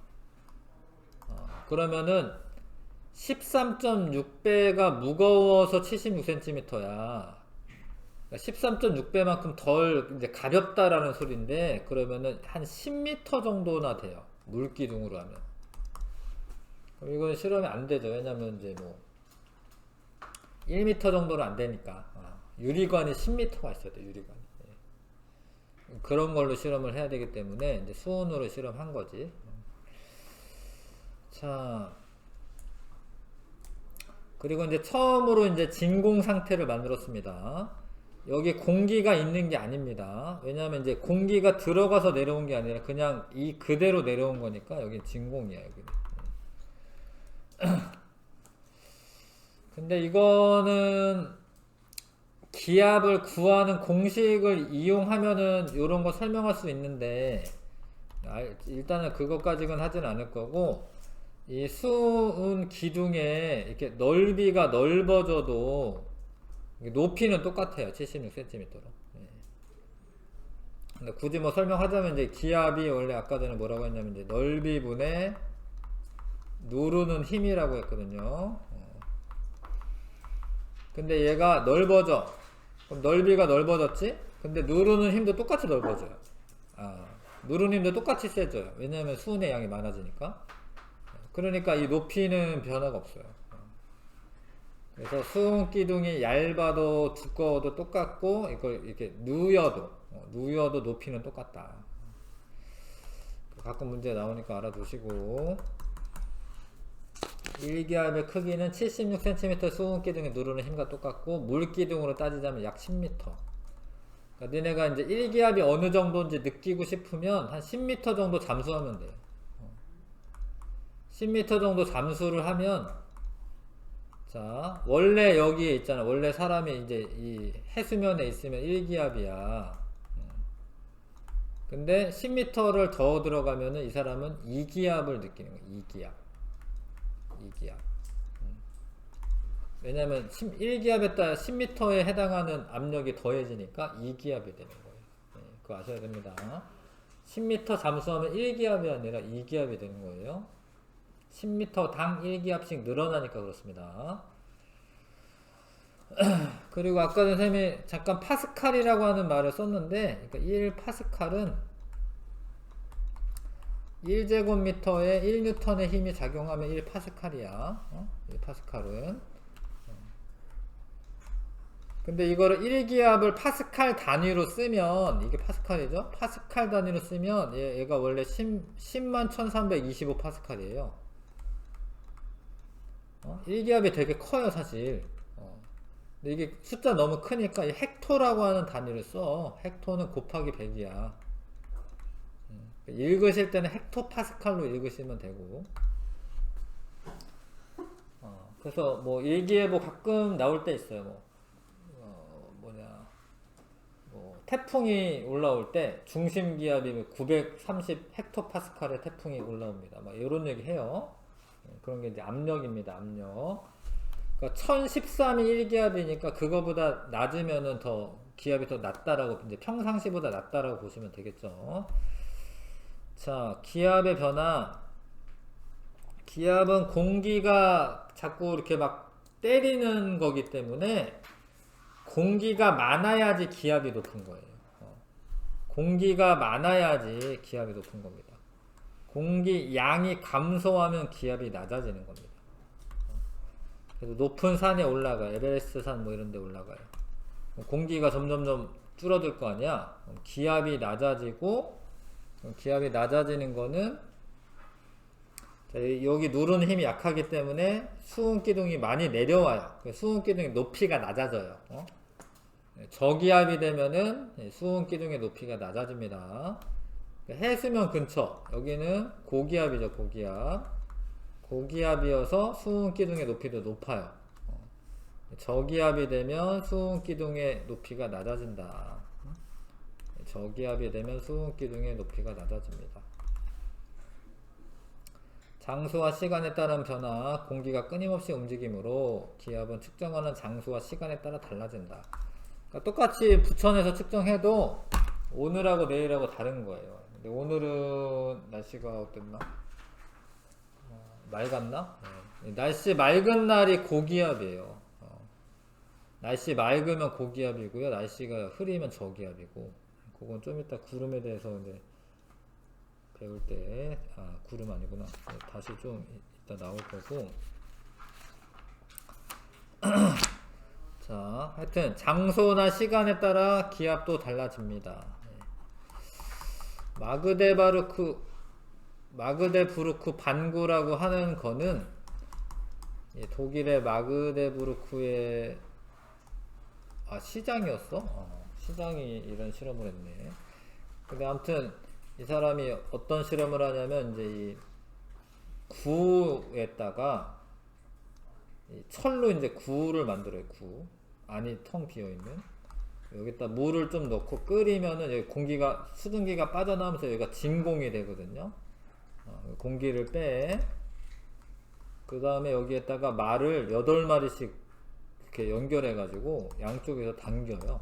그러면은 13.6배가 무거워서 76cm야. 13.6배만큼 덜 이제 가볍다라는 소리인데 그러면은 한 10m 정도나 돼요. 물기둥으로 하면. 이건 실험이 안 되죠. 왜냐면 이제 뭐 1m 정도는 안 되니까. 유리관이 10m가 있어야 돼, 유리관이. 그런 걸로 실험을 해야 되기 때문에 이제 수은으로 실험한 거지. 자, 그리고 이제 처음으로 이제 진공 상태를 만들었습니다. 여기 공기가 있는 게 아닙니다. 왜냐하면 이제 공기가 들어가서 내려온 게 아니라 그냥 그대로 내려온 거니까 여기 진공이야, 여기. 근데 이거는 기압을 구하는 공식을 이용하면은 이런 거 설명할 수 있는데 일단은 그것까지는 하진 않을 거고 이 수은 기둥에 이렇게 넓이가 넓어져도 높이는 똑같아요. 76cm로. 근데 굳이 뭐 설명하자면 이제 기압이 원래 아까 전에 뭐라고 했냐면 이제 넓이분의 누르는 힘이라고 했거든요. 근데 얘가 넓어져. 그럼 넓이가 넓어졌지? 근데 누르는 힘도 똑같이 넓어져요. 누르는 힘도 똑같이 세져요. 왜냐하면 수은의 양이 많아지니까. 그러니까 이 높이는 변화가 없어요. 그래서 수은 기둥이 얇아도 두꺼워도 똑같고 이걸 이렇게 누여도 높이는 똑같다. 가끔 문제 나오니까 알아두시고, 1기압의 크기는 76cm 수은 기둥에 누르는 힘과 똑같고 물 기둥으로 따지자면 약 10m. 그러니까 너네가 이제 1기압이 어느 정도인지 느끼고 싶으면 한 10m 정도 잠수하면 돼요. 10m 정도 잠수를 하면, 자, 원래 여기에 있잖아. 원래 사람이 이제 이 해수면에 있으면 1기압이야. 근데 10m를 더 들어가면은 이 사람은 2기압을 느끼는 거야. 2기압. 왜냐면 1기압에 따라 10m에 해당하는 압력이 더해지니까 2기압이 되는 거예요. 그거 아셔야 됩니다. 10m 잠수하면 1기압이 아니라 2기압이 되는 거예요. 10m당 1기압씩 늘어나니까 그렇습니다. 그리고 아까 전 쌤이 잠깐 파스칼이라고 하는 말을 썼는데, 그러니까 1파스칼은 1제곱미터에 1뉴턴의 힘이 작용하면 1파스칼이야. 1파스칼은. 근데 이거를 1기압을 파스칼 단위로 쓰면, 이게 파스칼이죠? 파스칼 단위로 쓰면 얘가 원래 10만 1325 파스칼이에요. 1기압이 되게 커요, 사실. 근데 이게 숫자 너무 크니까 이 헥토라고 하는 단위를 써. 헥토는 곱하기 100이야. 읽으실 때는 헥토파스칼로 읽으시면 되고. 그래서 뭐 일기예보 가끔 나올 때 있어요. 태풍이 올라올 때 중심 기압이 930 헥토파스칼의 태풍이 올라옵니다. 막 이런 얘기 해요. 그런 게 이제 압력입니다. 압력. 그러니까 1013이 1기압이니까 그거보다 낮으면은 더 기압이 더 낮다라고, 이제 평상시보다 낮다라고 보시면 되겠죠. 자, 기압의 변화. 기압은 공기가 자꾸 이렇게 막 때리는 거기 때문에 공기가 많아야지 기압이 높은 거예요. 공기가 많아야지 기압이 높은 겁니다. 공기 양이 감소하면 기압이 낮아지는 겁니다. 그래서 높은 산에 올라가요. 에베레스트 산 뭐 이런 데 올라가요. 공기가 점점점 줄어들 거 아니야. 기압이 낮아지고, 기압이 낮아지는 거는 여기 누르는 힘이 약하기 때문에 수은 기둥이 많이 내려와요. 수은 기둥의 높이가 낮아져요. 저기압이 되면은 수은 기둥의 높이가 낮아집니다. 해수면 근처, 여기는 고기압이죠. 고기압이어서 수은 기둥의 높이도 높아요. 저기압이 되면 수은 기둥의 높이가 낮아진다. 저기압이 되면 수은 기둥의 높이가 낮아집니다. 장소와 시간에 따른 변화, 공기가 끊임없이 움직이므로 기압은 측정하는 장소와 시간에 따라 달라진다. 그러니까 똑같이 부천에서 측정해도 오늘하고 내일하고 다른 거예요. 근데 오늘은 날씨가 어땠나? 맑았나? 날씨 맑은 날이 고기압이에요. 날씨 맑으면 고기압이고요. 날씨가 흐리면 저기압이고. 그건 좀 이따 구름에 대해서 이제 배울 때, 구름 아니구나. 다시 좀 이따 나올 거고. 자, 하여튼 장소나 시간에 따라 기압도 달라집니다. 마그데부르크 반구라고 하는 거는 독일의 마그데부르크의 시장이었어? 시장이 이런 실험을 했네. 근데 아무튼 이 사람이 어떤 실험을 하냐면, 이제 이 구에다가 철로 이제 구를 만들어요. 구 안이 텅 비어있는, 여기다 물을 좀 넣고 끓이면은 여기 공기가, 수증기가 빠져나오면서 여기가 진공이 되거든요. 공기를 빼. 그 다음에 여기에다가 말을 8마리씩 이렇게 연결해 가지고 양쪽에서 당겨요.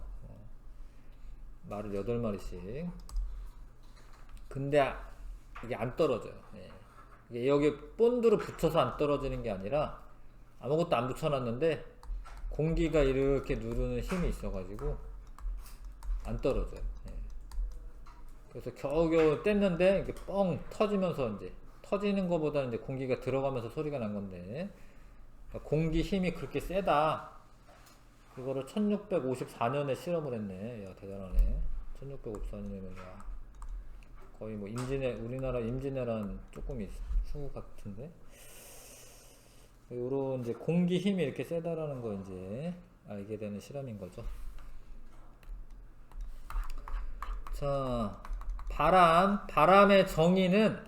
말을 8마리씩. 근데 이게 안 떨어져요. 예. 이게 여기 본드로 붙여서 안 떨어지는 게 아니라 아무것도 안 붙여놨는데 공기가 이렇게 누르는 힘이 있어가지고 안 떨어져요. 예. 그래서 겨우겨우 뗐는데 이게 뻥 터지면서 이제 터지는 것보다는 이제 공기가 들어가면서 소리가 난 건데, 그러니까 공기 힘이 그렇게 세다. 이거를 1654년에 실험을 했네. 야, 대단하네. 1654년이면 거의 뭐 임진애, 우리나라 임진왜란 조금 후 같은데. 요런 이제 공기 힘이 이렇게 세다라는 거 이제 알게 되는 실험인 거죠. 자, 바람의 정의는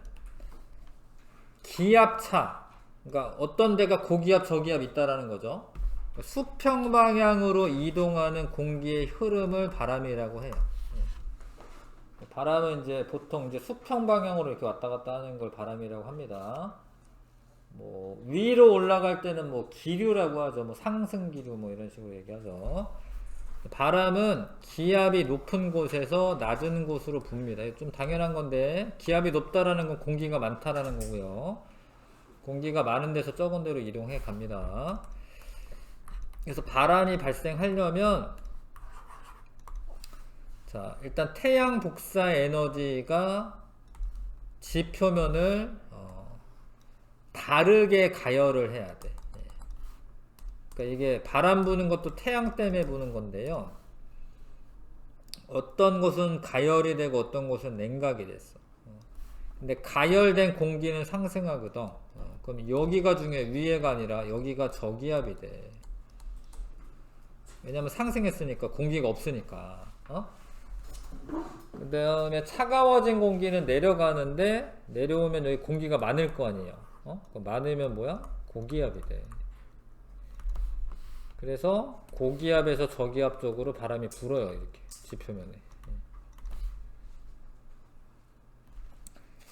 기압차. 그러니까 어떤 데가 고기압, 저기압 있다라는 거죠. 수평 방향으로 이동하는 공기의 흐름을 바람이라고 해요. 바람은 이제 보통 이제 수평 방향으로 이렇게 왔다 갔다 하는 걸 바람이라고 합니다. 뭐 위로 올라갈 때는 뭐 기류라고 하죠. 뭐 상승 기류 뭐 이런 식으로 얘기하죠. 바람은 기압이 높은 곳에서 낮은 곳으로 붑니다. 좀 당연한 건데, 기압이 높다라는 건 공기가 많다라는 거고요. 공기가 많은 데서 적은 데로 이동해 갑니다. 그래서 바람이 발생하려면, 자, 일단 태양 복사 에너지가 지표면을 다르게 가열을 해야 돼. 그러니까 이게 바람 부는 것도 태양 때문에 부는 건데요. 어떤 곳은 가열이 되고 어떤 곳은 냉각이 됐어. 근데 가열된 공기는 상승하거든. 그럼 여기가 중요해. 위에가 아니라 여기가 저기압이 돼. 왜냐면 상승했으니까, 공기가 없으니까. 그 다음에 차가워진 공기는 내려가는데, 내려오면 여기 공기가 많을 거 아니에요. 많으면 뭐야? 고기압이 돼. 그래서 고기압에서 저기압 쪽으로 바람이 불어요. 이렇게 지표면에.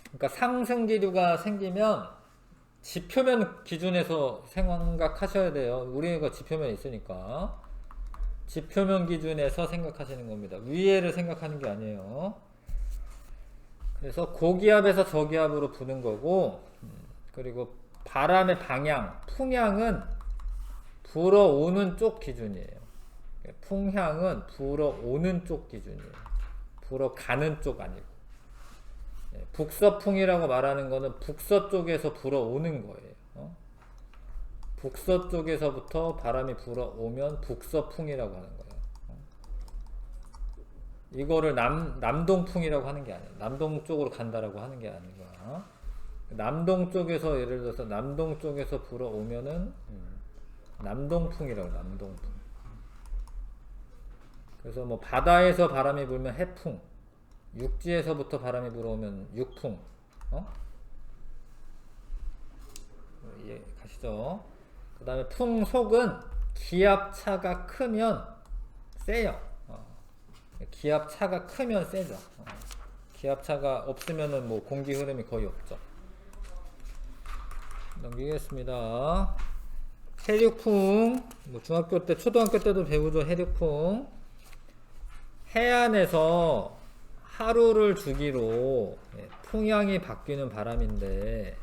그러니까 상승기류가 생기면 지표면 기준에서 생각하셔야 돼요. 우리가 지표면에 있으니까 지표면 기준에서 생각하시는 겁니다. 위에를 생각하는 게 아니에요. 그래서 고기압에서 저기압으로 부는 거고, 그리고 바람의 방향, 풍향은 불어오는 쪽 기준이에요. 풍향은 불어오는 쪽 기준이에요. 불어가는 쪽 아니고. 북서풍이라고 말하는 거는 북서쪽에서 불어오는 거예요. 북서쪽에서부터 바람이 불어오면 북서풍이라고 하는 거예요. 이거를 남동풍이라고 하는 게 아니에요. 남동쪽으로 간다라고 하는 게 아니고요. 남동쪽에서, 예를 들어서 남동쪽에서 불어오면은 남동풍이라고, 남동풍. 그래서 뭐 바다에서 바람이 불면 해풍, 육지에서부터 바람이 불어오면 육풍. 예, 가시죠. 그 다음에 풍속은 기압차가 크면 세요. 기압차가 크면 세죠. 기압차가 없으면은 뭐 공기 흐름이 거의 없죠. 넘기겠습니다. 해륙풍, 뭐 중학교 때, 초등학교 때도 배우죠. 해륙풍. 해안에서 하루를 주기로 풍향이 바뀌는 바람인데,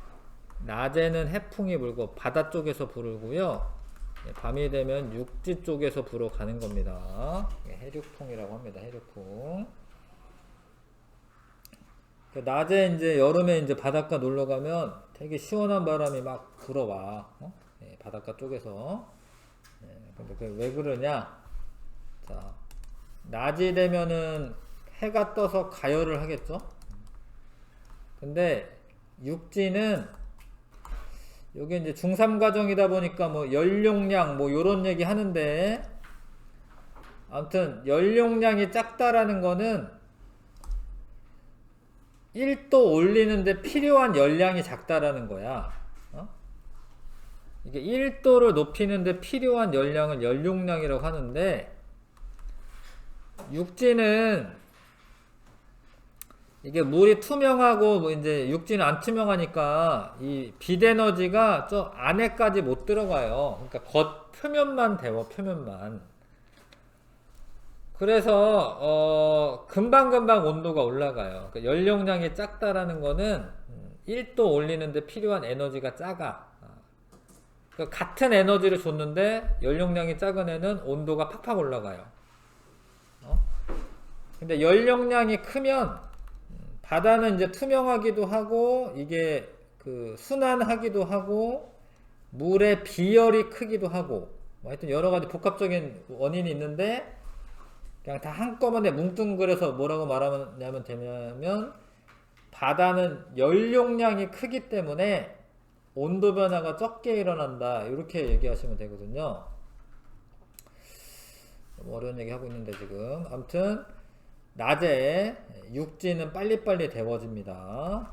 낮에는 해풍이 불고 바다 쪽에서 불고요. 밤이 되면 육지 쪽에서 불어가는 겁니다. 해륙풍이라고 합니다. 해륙풍. 낮에 이제 여름에 이제 바닷가 놀러 가면 되게 시원한 바람이 막 불어와. 바닷가 쪽에서. 근데 왜 그러냐? 자, 낮이 되면은 해가 떠서 가열을 하겠죠? 근데 육지는 요게 이제 중3 과정이다 보니까 뭐 연용량 뭐 요런 얘기 하는데, 아무튼 연용량이 작다라는 거는 1도 올리는데 필요한 열량이 작다라는 거야. 이게 1도를 높이는데 필요한 열량을 연용량이라고 하는데, 육지는 이게 물이 투명하고 뭐 이제 육지는 안 투명하니까 이 빛 에너지가 저 안에까지 못 들어가요. 그러니까 겉 표면만 데워, 표면만. 그래서 금방금방 온도가 올라가요. 그러니까 연용량이 작다라는 거는 1도 올리는데 필요한 에너지가 작아. 그러니까 같은 에너지를 줬는데 연용량이 작은 애는 온도가 팍팍 올라가요. 근데 연용량이 크면 바다는 이제 투명하기도 하고 이게 그 순환하기도 하고 물의 비열이 크기도 하고 뭐 하여튼 여러 가지 복합적인 원인이 있는데 그냥 다 한꺼번에 뭉뚱그려서 뭐라고 말하면 되냐면 바다는 연용량이 크기 때문에 온도 변화가 적게 일어난다 이렇게 얘기하시면 되거든요. 너무 어려운 얘기 하고 있는데 지금 아무튼 낮에 육지는 빨리빨리 데워집니다.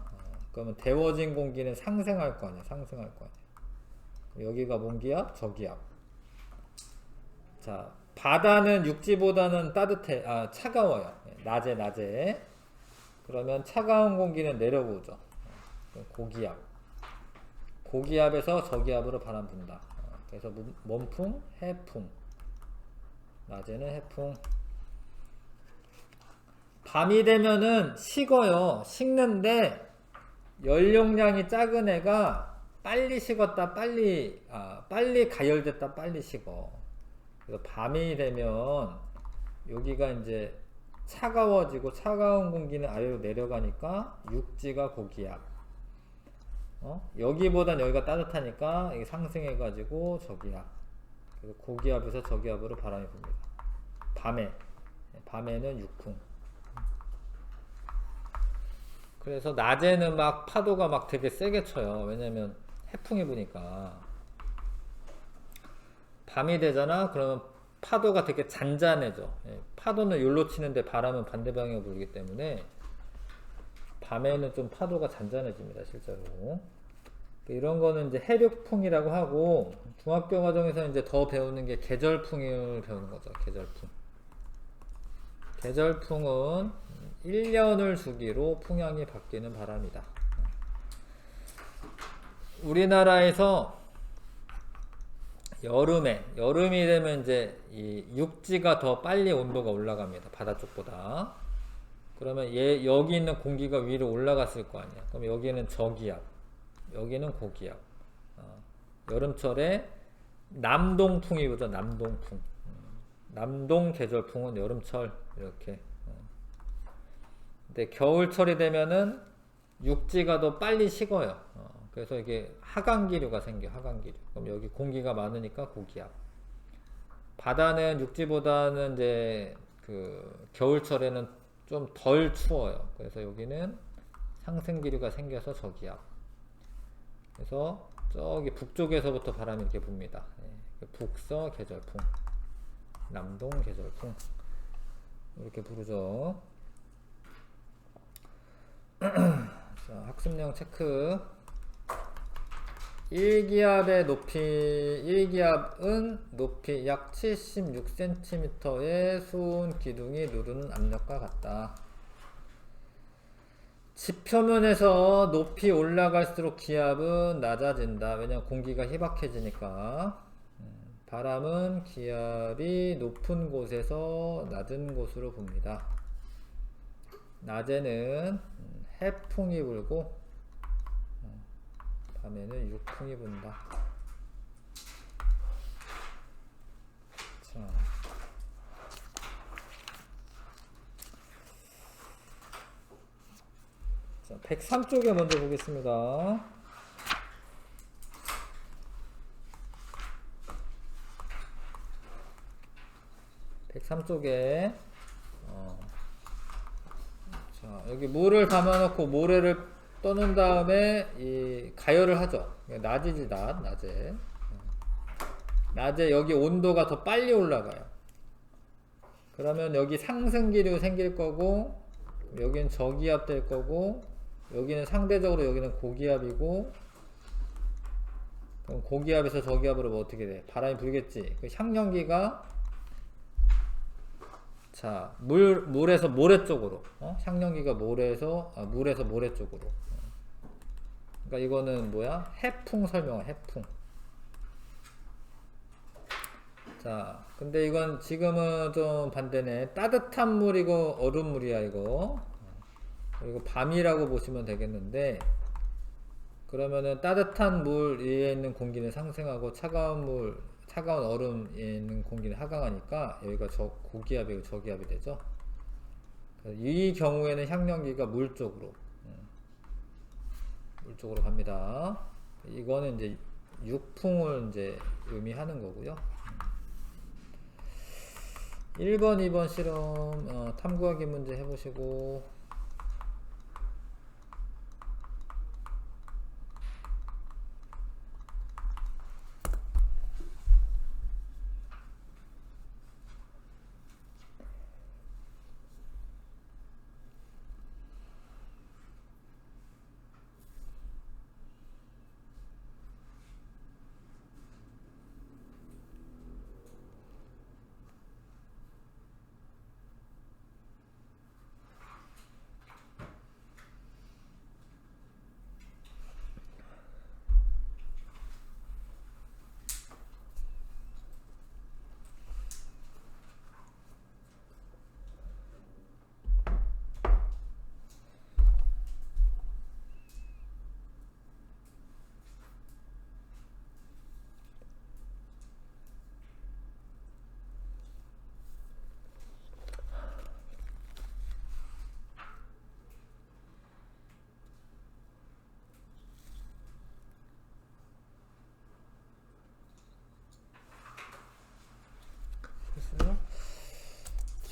그러면 데워진 공기는 상승할 거 아니야. 상승할 거 아니야. 여기가 뭔 기압? 저기압. 자, 바다는 육지보다는 차가워요. 낮에. 그러면 차가운 공기는 내려오죠. 고기압. 고기압에서 저기압으로 바람 분다. 그래서 먼풍, 해풍. 낮에는 해풍. 밤이 되면은 식어요. 식는데 연용량이 작은 애가 빨리 식었다 빨리 가열됐다 빨리 식어. 그래서 밤이 되면 여기가 이제 차가워지고 차가운 공기는 아래로 내려가니까 육지가 고기압. 여기보단 여기가 따뜻하니까 이게 상승해 가지고 저기압. 그래서 고기압에서 저기압으로 바람이 붑니다. 밤에는 육풍. 그래서 낮에는 막 파도가 막 되게 세게 쳐요. 왜냐면 해풍이 부니까. 밤이 되잖아? 그러면 파도가 되게 잔잔해져. 파도는 요로 치는데 바람은 반대 방향으로 불기 때문에 밤에는 좀 파도가 잔잔해집니다. 실제로. 이런 거는 이제 해륙풍이라고 하고 중학교 과정에서 이제 더 배우는 게 계절풍을 배우는 거죠. 계절풍. 계절풍은 1년을 주기로 풍향이 바뀌는 바람이다. 우리나라에서 여름이 되면 이제 이 육지가 더 빨리 온도가 올라갑니다. 바다 쪽보다. 그러면 여기 있는 공기가 위로 올라갔을 거 아니야. 그럼 여기는 저기압, 여기는 고기압. 여름철에 남동풍이 부죠. 남동풍. 남동 계절풍은 여름철 이렇게. 근데 겨울철이 되면은 육지가 더 빨리 식어요. 그래서 이게 하강기류가 생겨. 하강기류. 그럼 여기 공기가 많으니까 고기압. 바다는 육지보다는 이제 그 겨울철에는 좀 덜 추워요. 그래서 여기는 상승기류가 생겨서 저기압. 그래서 저기 북쪽에서부터 바람이 이렇게 붑니다. 북서 계절풍, 남동 계절풍 이렇게 부르죠. 자, 학습량 체크. 1기압은 높이 약 76cm의 수온 기둥이 누르는 압력과 같다. 지표면에서 높이 올라갈수록 기압은 낮아진다. 왜냐면 공기가 희박해지니까. 바람은 기압이 높은 곳에서 낮은 곳으로 붑니다. 낮에는 해풍이 불고 밤에는 육풍이 분다. 자, 103쪽에 먼저 보겠습니다. 103쪽에 자, 여기 물을 담아놓고 모래를 떠는 다음에 이 가열을 하죠. 낮이지 낮에 여기 온도가 더 빨리 올라가요. 그러면 여기 상승기류 생길 거고 여기는 저기압 될 거고 여기는 상대적으로 여기는 고기압이고 그럼 고기압에서 저기압으로 뭐 어떻게 돼? 바람이 불겠지. 그 향연기가 자, 물에서 모래 쪽으로. 향령기가 물에서 모래 쪽으로. 그러니까 이거는 뭐야? 해풍 설명해, 해풍. 자, 근데 이건 지금은 좀 반대네. 따뜻한 물이고 얼음물이야, 이거. 그리고 밤이라고 보시면 되겠는데, 그러면은 따뜻한 물 위에 있는 공기는 상승하고 차가운 얼음 위에 있는 공기는 하강하니까 여기가 고기압이고 저기압이 되죠. 이 경우에는 향연기가 물 쪽으로 갑니다. 이거는 이제 육풍을 이제 의미하는 거고요. 1번, 2번 실험 탐구하기 문제 해보시고,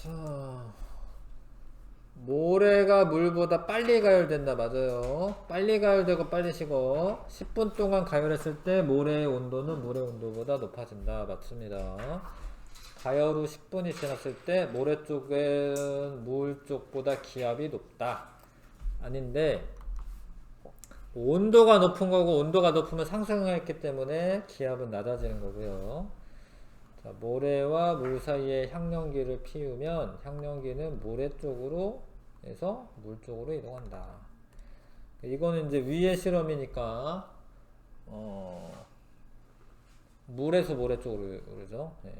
자, 모래가 물보다 빨리 가열된다. 맞아요. 빨리 가열되고 빨리 식어. 10분 동안 가열했을 때 모래의 온도는 물의 온도보다 높아진다. 맞습니다. 가열 후 10분이 지났을 때 모래 쪽은 물 쪽보다 기압이 높다. 아닌데, 온도가 높은 거고, 온도가 높으면 상승했기 때문에 기압은 낮아지는 거고요. 자, 모래와 물 사이에 향연기를 피우면 향연기는 모래 쪽으로 해서 물 쪽으로 이동한다. 이거는 이제 위의 실험이니까 물에서 모래 쪽으로 그러죠. 네.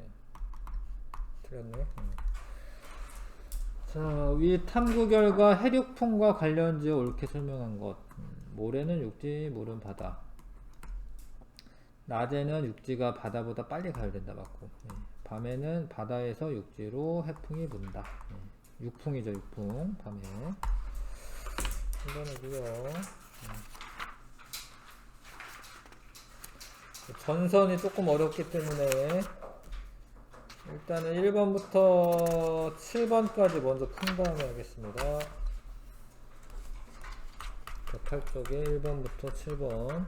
틀렸네. 자, 위 탐구 결과 해륙풍과 관련지어 옳게 설명한 것. 모래는 육지, 물은 바다. 낮에는 육지가 바다보다 빨리 가열된다. 맞고. 밤에는 바다에서 육지로 해풍이 분다. 육풍이죠, 육풍. 밤에. 이거는고요. 전선이 조금 어렵기 때문에 일단은 1번부터 7번까지 먼저 푼 다음에 하겠습니다. 108쪽에 1번부터 7번.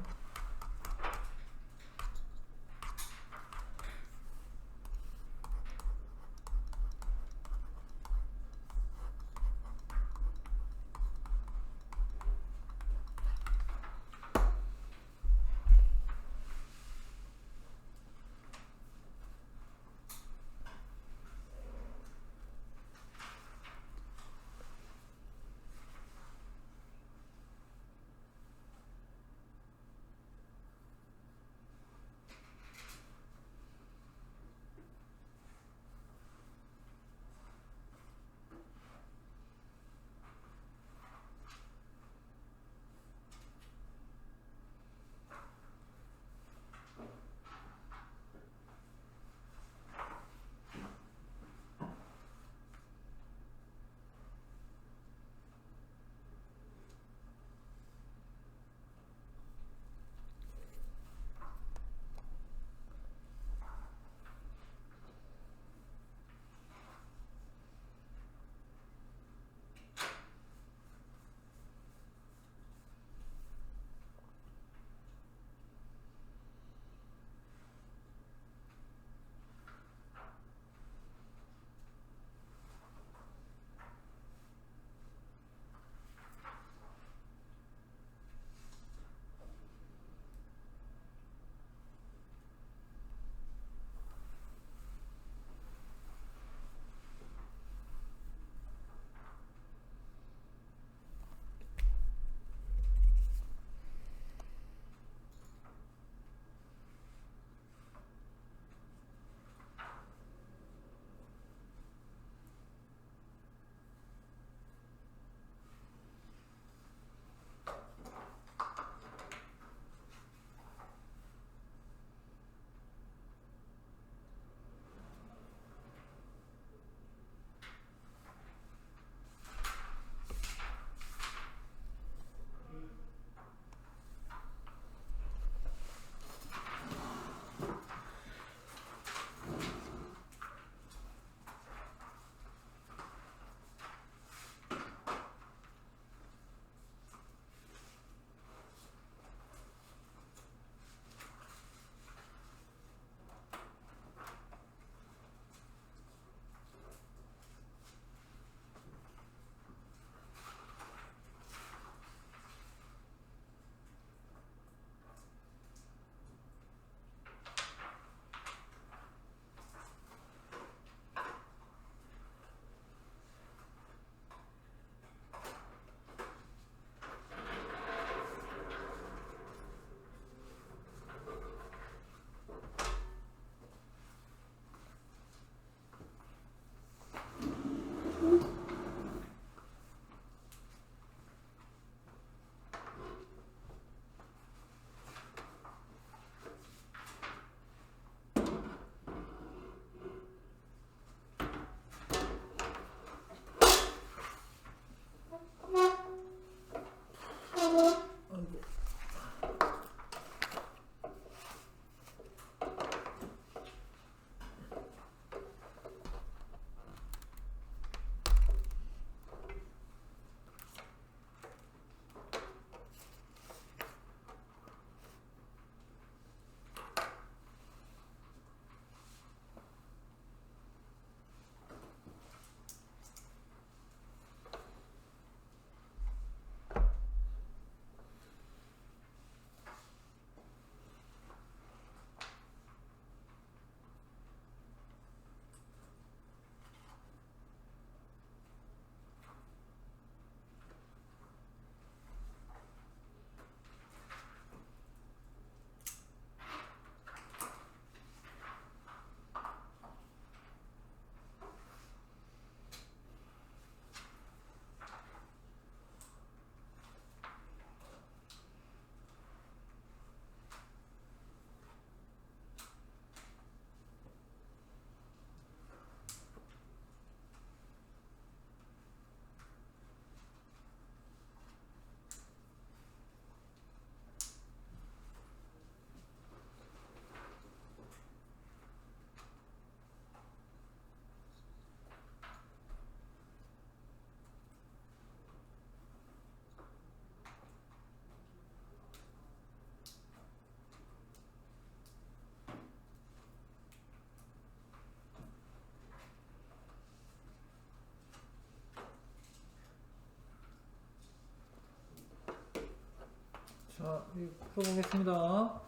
풀어보겠습니다.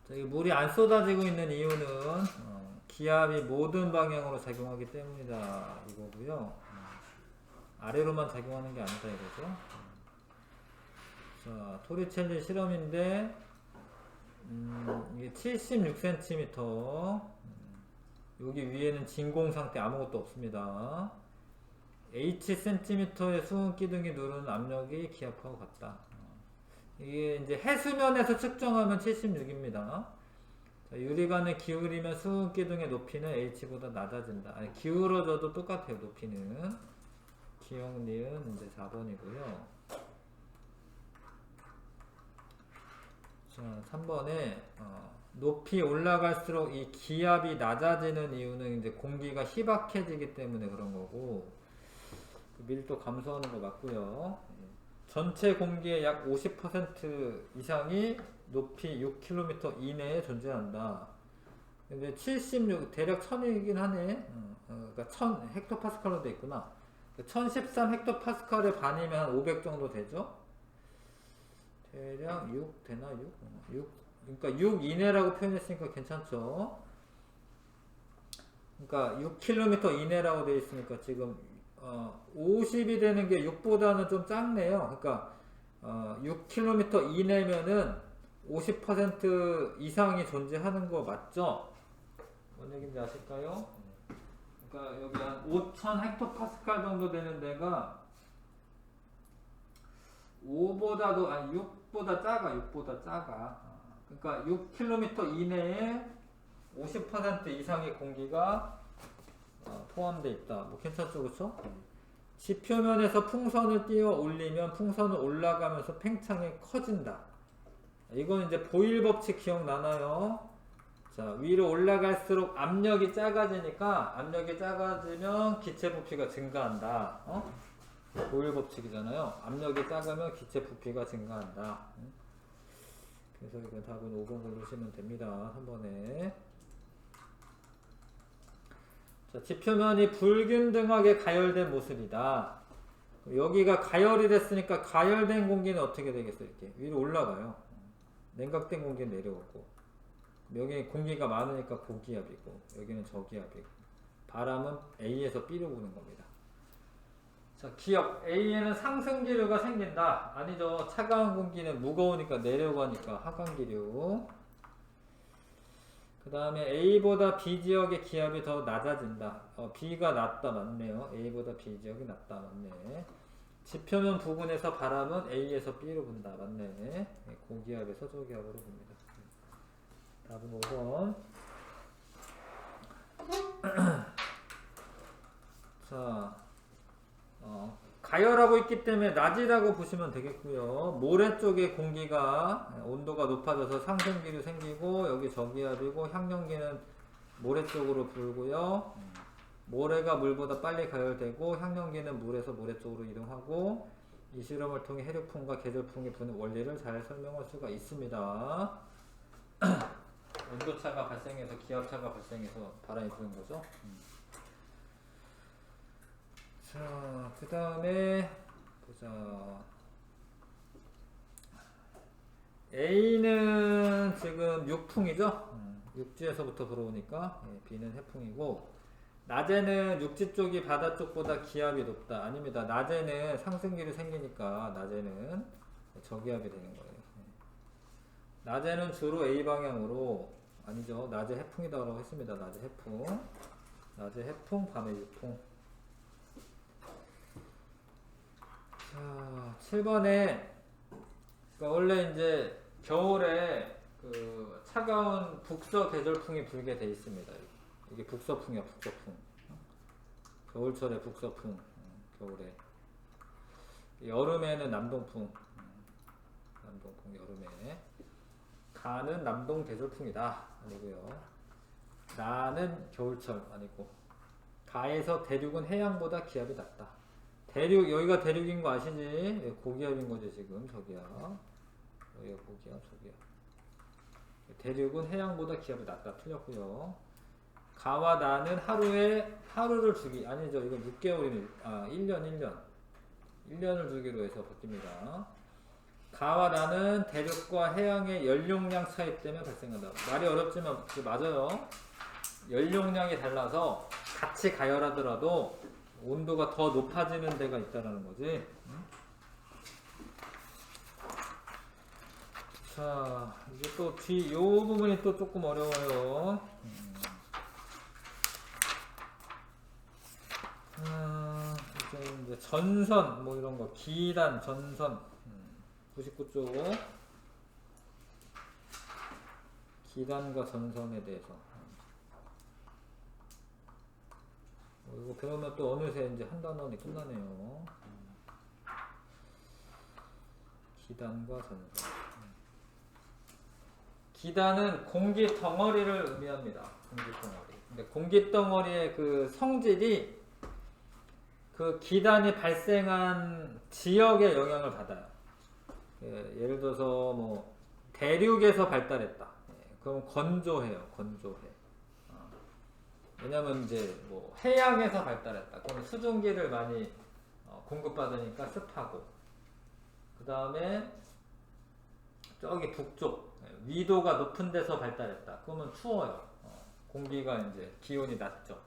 자, 이 물이 안 쏟아지고 있는 이유는 기압이 모든 방향으로 작용하기 때문이다 이거고요. 아래로만 작용하는 게 아니다 이거죠. 자, 토리첼리 실험인데 이게 76cm, 여기 위에는 진공 상태 아무것도 없습니다. Hcm의 수은 기둥이 누르는 압력이 기압하고 같다. 이게 이제 해수면에서 측정하면 76입니다. 유리관을 기울이면 수은 기둥의 높이는 H보다 낮아진다. 아니, 기울어져도 똑같아요. 높이는. 기억, 니은 이제 4번이고요. 자, 3번에 높이 올라갈수록 이 기압이 낮아지는 이유는 이제 공기가 희박해지기 때문에 그런 거고, 밀도 감소하는 거 맞고요. 전체 공기의 약 50% 이상이 높이 6km 이내에 존재한다. 근데 76 대략 1000이긴 하네. 그러니까 1000 헥토파스칼로 돼 있구나. 1013 헥토파스칼의 반이면 한 500 정도 되죠? 대략 6 되나? 6? 그러니까 6 이내라고 표현했으니까 괜찮죠? 그러니까 6km 이내라고 되어 있으니까 지금 50이 되는 게 6보다는 좀 작네요. 그러니까 6km 이내면은 50% 이상이 존재하는 거 맞죠? 뭔 얘기인지 아실까요? 그러니까 여기 한 5000 헥토파스칼 정도 되는 데가 5보다도 아니 6보다 작아. 6보다 작아. 그러니까 6km 이내에 50% 이상의 공기가 포함되어 있다. 뭐 괜찮죠, 그렇죠? 지표면에서 풍선을 띄워 올리면 풍선은 올라가면서 팽창이 커진다. 이건 이제 보일 법칙 기억나나요? 자, 위로 올라갈수록 압력이 작아지니까 압력이 작아지면 기체 부피가 증가한다. 보일 법칙이잖아요. 압력이 작으면 기체 부피가 증가한다. 그래서 이건 답은 5번 고르시면 됩니다. 3번에. 자, 지표면이 불균등하게 가열된 모습이다. 여기가 가열이 됐으니까 가열된 공기는 어떻게 되겠어요? 이렇게 위로 올라가요. 냉각된 공기는 내려오고, 여기 공기가 많으니까 고기압이고, 여기는 저기압이고, 바람은 A에서 B로 부는 겁니다. 자, 기억 A에는 상승기류가 생긴다. 아니죠. 차가운 공기는 무거우니까 내려가니까 하강기류. 그 다음에 A보다 B 지역의 기압이 더 낮아진다. B가 낮다 맞네요. A보다 B 지역이 낮다 맞네. 지표면 부분에서 바람은 A에서 B로 분다 맞네. 고기압에서 저기압으로 봅니다. 답은 5번. 자, 가열하고 있기 때문에 낮이라고 보시면 되겠고요. 모래 쪽에 공기가 온도가 높아져서 상승기류 생기고, 여기 저기압이고, 향연기는 모래 쪽으로 불고요. 모래가 물보다 빨리 가열되고, 향연기는 물에서 모래 쪽으로 이동하고, 이 실험을 통해 해류풍과 계절풍이 부는 원리를 잘 설명할 수가 있습니다. 온도차가 발생해서 기압차가 발생해서 바람이 부는 거죠. 자, 그 다음에 보자. A는 지금 육풍이죠. 육지에서부터 불어오니까 B는 해풍이고, 낮에는 육지 쪽이 바다 쪽보다 기압이 높다. 아닙니다. 낮에는 상승기류 생기니까 낮에는 저기압이 되는 거예요. 낮에는 주로 A 방향으로, 아니죠. 낮에 해풍이다라고 했습니다. 낮에 해풍. 낮에 해풍, 밤에 육풍. 자, 7번에, 그러니까 원래 이제 겨울에 그 차가운 북서 계절풍이 불게 돼 있습니다. 이게 북서풍이야, 북서풍. 겨울철에 북서풍, 겨울에. 여름에는 남동풍, 남동풍, 여름에. 가는 남동 계절풍이다. 아니고요. 나는 겨울철 아니고. 가에서 대륙은 해양보다 기압이 낮다. 대륙, 여기가 대륙인 거 아시지? 고기압인 거죠, 지금. 저기야. 여기가 고기압, 저기야. 대륙은 해양보다 기압이 낮다. 틀렸고요. 가와 나는 하루를 주기. 아니죠. 이건 6개월이면, 1년. 1년을 주기로 해서 바뀝니다. 가와 나는 대륙과 해양의 연용량 차이 때문에 발생한다. 말이 어렵지만 맞아요. 연용량이 달라서 같이 가열하더라도 온도가 더 높아지는 데가 있다는 거지. 자, 이제 또 요 부분이 또 조금 어려워요. 이제 전선, 뭐 이런 거, 기단, 전선. 99쪽. 기단과 전선에 대해서. 이거 배우면 또 어느새 이제 한 단원이 끝나네요. 기단과 전선. 기단은 공기 덩어리를 의미합니다. 공기 덩어리. 근데 공기 덩어리의 그 성질이 그 기단이 발생한 지역에 영향을 받아요. 예를 들어서 뭐 대륙에서 발달했다. 그럼 건조해요. 건조해. 왜냐면 이제 뭐 해양에서 발달했다. 그럼 수증기를 많이 공급받으니까 습하고. 그 다음에 저기 북쪽 위도가 높은 데서 발달했다. 그러면 추워요. 공기가 이제 기온이 낮죠.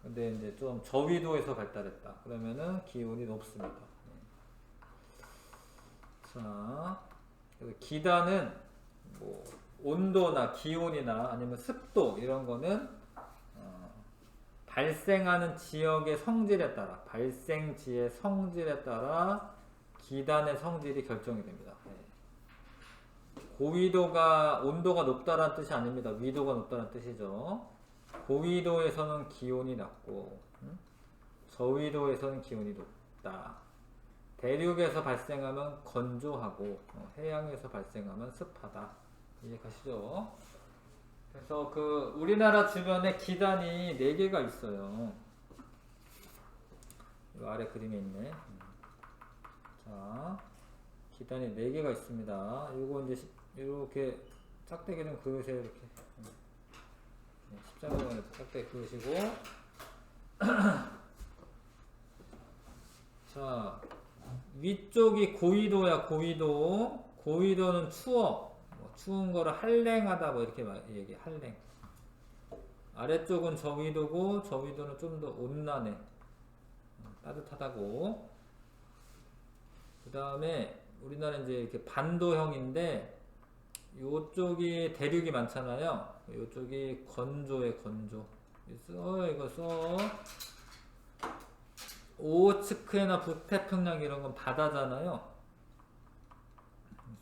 근데 이제 좀 저위도에서 발달했다. 그러면은 기온이 높습니다. 자, 그래서 기단은 뭐 온도나 기온이나 아니면 습도 이런 거는 발생하는 지역의 성질에 따라 발생지의 성질에 따라 기단의 성질이 결정이 됩니다. 고위도가 온도가 높다라는 뜻이 아닙니다. 위도가 높다는 뜻이죠. 고위도에서는 기온이 낮고 저위도에서는 기온이 높다. 대륙에서 발생하면 건조하고 해양에서 발생하면 습하다. 이해가시죠? 그래서 그 우리나라 주변에 기단이 4개가 있어요. 이 아래 그림에 있네. 자, 기단이 4개가 있습니다. 요거 이제 이렇게 짝대기 좀 그으세요. 이렇게 십자가를 짝대기 그으시고 자, 위쪽이 고위도야. 고위도는 추워. 추운 거를 한랭하다 뭐 이렇게 얘기해. 한랭. 아래쪽은 저위도고 저위도는 좀 더 온난해. 따뜻하다고. 그 다음에 우리나라는 이제 이렇게 반도형인데 요쪽이 대륙이 많잖아요. 요쪽이 건조해. 건조. 이거 써. 오호츠크해나 북태평양 이런 건 바다잖아요.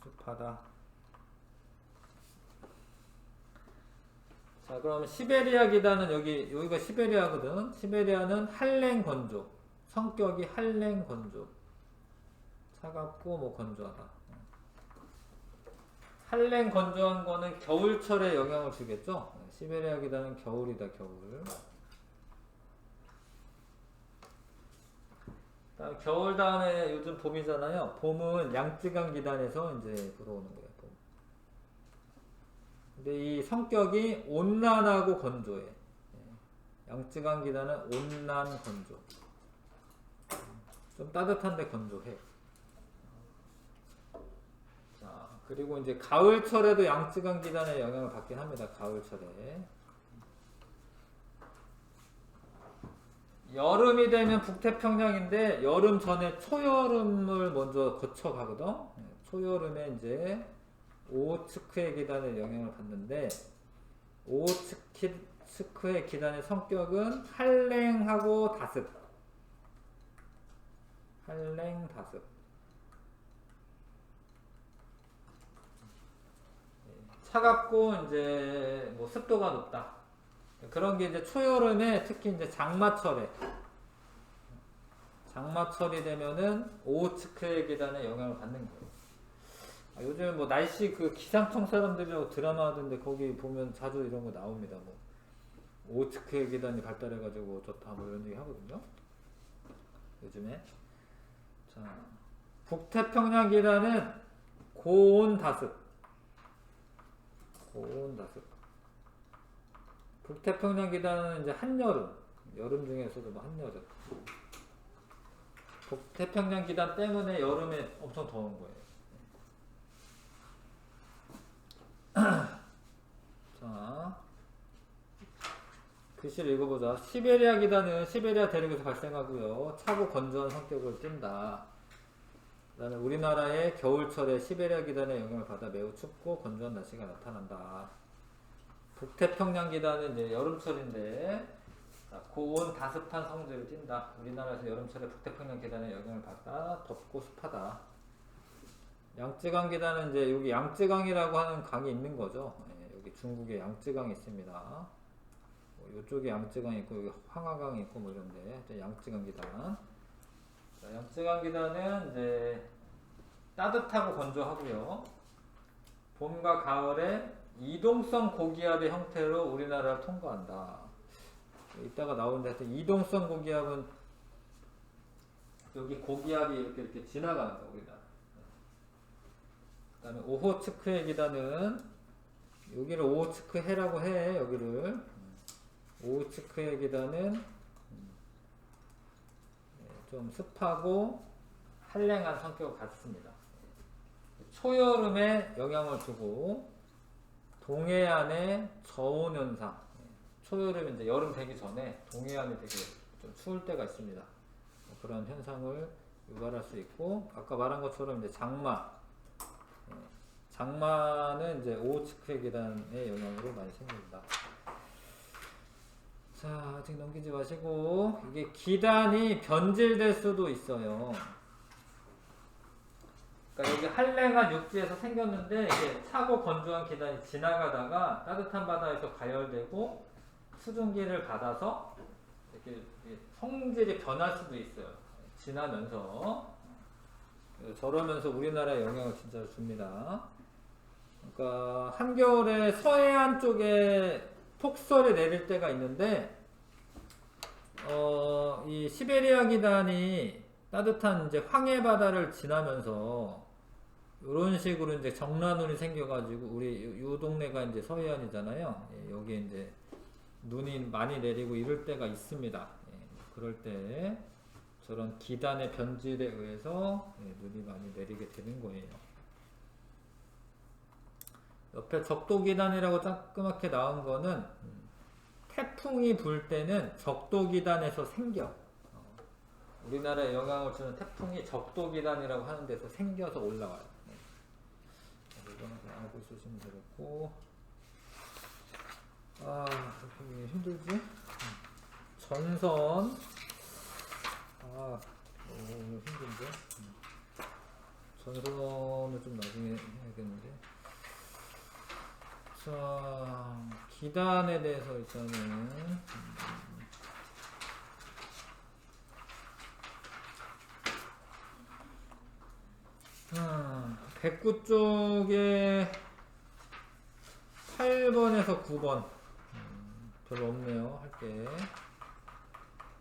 습하다. 자, 그럼 시베리아 기단은 여기가 시베리아거든. 시베리아는 한랭 건조. 성격이 한랭 건조. 차갑고 뭐 건조하다. 한랭 건조한 거는 겨울철에 영향을 주겠죠. 시베리아 기단은 겨울이다. 겨울. 겨울 다음에 요즘 봄이잖아요. 봄은 양쯔강 기단에서 이제 들어오는 거예요. 봄. 근데 이 성격이 온난하고 건조해. 양쯔강 기단은 온난 건조. 좀 따뜻한데 건조해. 자, 그리고 이제 가을철에도 양쯔강 기단의 영향을 받긴 합니다. 가을철에. 여름이 되면 북태평양인데 여름 전에 초여름을 먼저 거쳐 가거든. 초여름에 이제 오호츠크해 기단의 영향을 받는데 오호츠크해 기단의 성격은 한랭하고 다습. 한랭 다습. 차갑고 이제 뭐 습도가 높다. 그런 게 이제 초여름에 특히 이제 장마철이 되면은 오호츠크해 기단의 영향을 받는 거예요. 요즘 뭐 날씨 그 기상청 사람들이라고 드라마 하던데 거기 보면 자주 이런 거 나옵니다. 뭐 오호츠크해 기단이 발달해가지고 좋다 뭐 이런 얘기 하거든요. 요즘에. 자, 북태평양 기단은 고온 다습. 고온 다습. 북태평양 기단은 이제 한여름, 여름 중에서도 뭐 한여름. 북태평양 기단 때문에 여름에 엄청 더운 거예요. 자, 글씨를 읽어보자. 시베리아 기단은 시베리아 대륙에서 발생하고요. 차고 건조한 성격을 띈다. 그다음에 우리나라의 겨울철에 시베리아 기단의 영향을 받아 매우 춥고 건조한 날씨가 나타난다. 북태평양 기단은 이제 여름철인데 고온 다습한 성질을 띈다. 우리나라에서 여름철에 북태평양 기단의 영향을 받아 덥고 습하다. 양쯔강 기단은 이제 여기 양쯔강이라고 하는 강이 있는 거죠. 예, 여기 중국에 양쯔강이 있습니다. 이쪽에 양쯔강이 있고 여기 황하강이 있고 뭐 이런데 양쯔강 기단. 자, 양쯔강 기단은 이제 따뜻하고 건조하고요. 봄과 가을에 이동성 고기압의 형태로 우리나라를 통과한다. 이따가 나오는데 하여튼 이동성 고기압은 여기 고기압이 이렇게 지나가는 거 우리나라. 그 다음에 오호츠크해 기단은 여기를 오호츠크해라고 해. 여기를 오호츠크해 기단은 좀 습하고 한랭한 성격을 갖습니다. 초여름에 영향을 주고 동해안의 저온 현상. 초여름이 이제 여름 되기 전에 동해안이 되게 좀 추울 때가 있습니다. 그런 현상을 유발할 수 있고, 아까 말한 것처럼 이제 장마. 장마는 이제 오호츠크해 기단의 영향으로 많이 생깁니다. 자, 아직 넘기지 마시고, 이게 기단이 변질될 수도 있어요. 그러니까 여기 한랭한 육지에서 생겼는데 이게 차고 건조한 기단이 지나가다가 따뜻한 바다에서 가열되고 수증기를 받아서 이렇게 성질이 변할 수도 있어요. 지나면서. 저러면서 우리나라에 영향을 진짜 줍니다. 그러니까 한겨울에 서해안 쪽에 폭설이 내릴 때가 있는데 이 시베리아 기단이 따뜻한 이제 황해 바다를 지나면서 이런 식으로 이제 정란운이 생겨가지고 우리 요 동네가 이제 서해안이잖아요. 예, 여기에 이제 눈이 많이 내리고 이럴 때가 있습니다. 예, 그럴 때 저런 기단의 변질에 의해서 예, 눈이 많이 내리게 되는 거예요. 옆에 적도기단이라고 조그맣게 나온 거는 태풍이 불 때는 적도기단에서 생겨. 우리나라에 영향을 주는 태풍이 적도기단이라고 하는 데서 생겨서 올라와요. 네. 이거는 그냥 알고 있으시면 되겠고. 아, 그렇게 힘들지? 전선. 아, 오늘 힘든데? 전선을 좀 나중에 해야겠는데. 자, 기단에 대해서 일단은 백구 쪽에 8번에서 9번 별로 없네요. 할게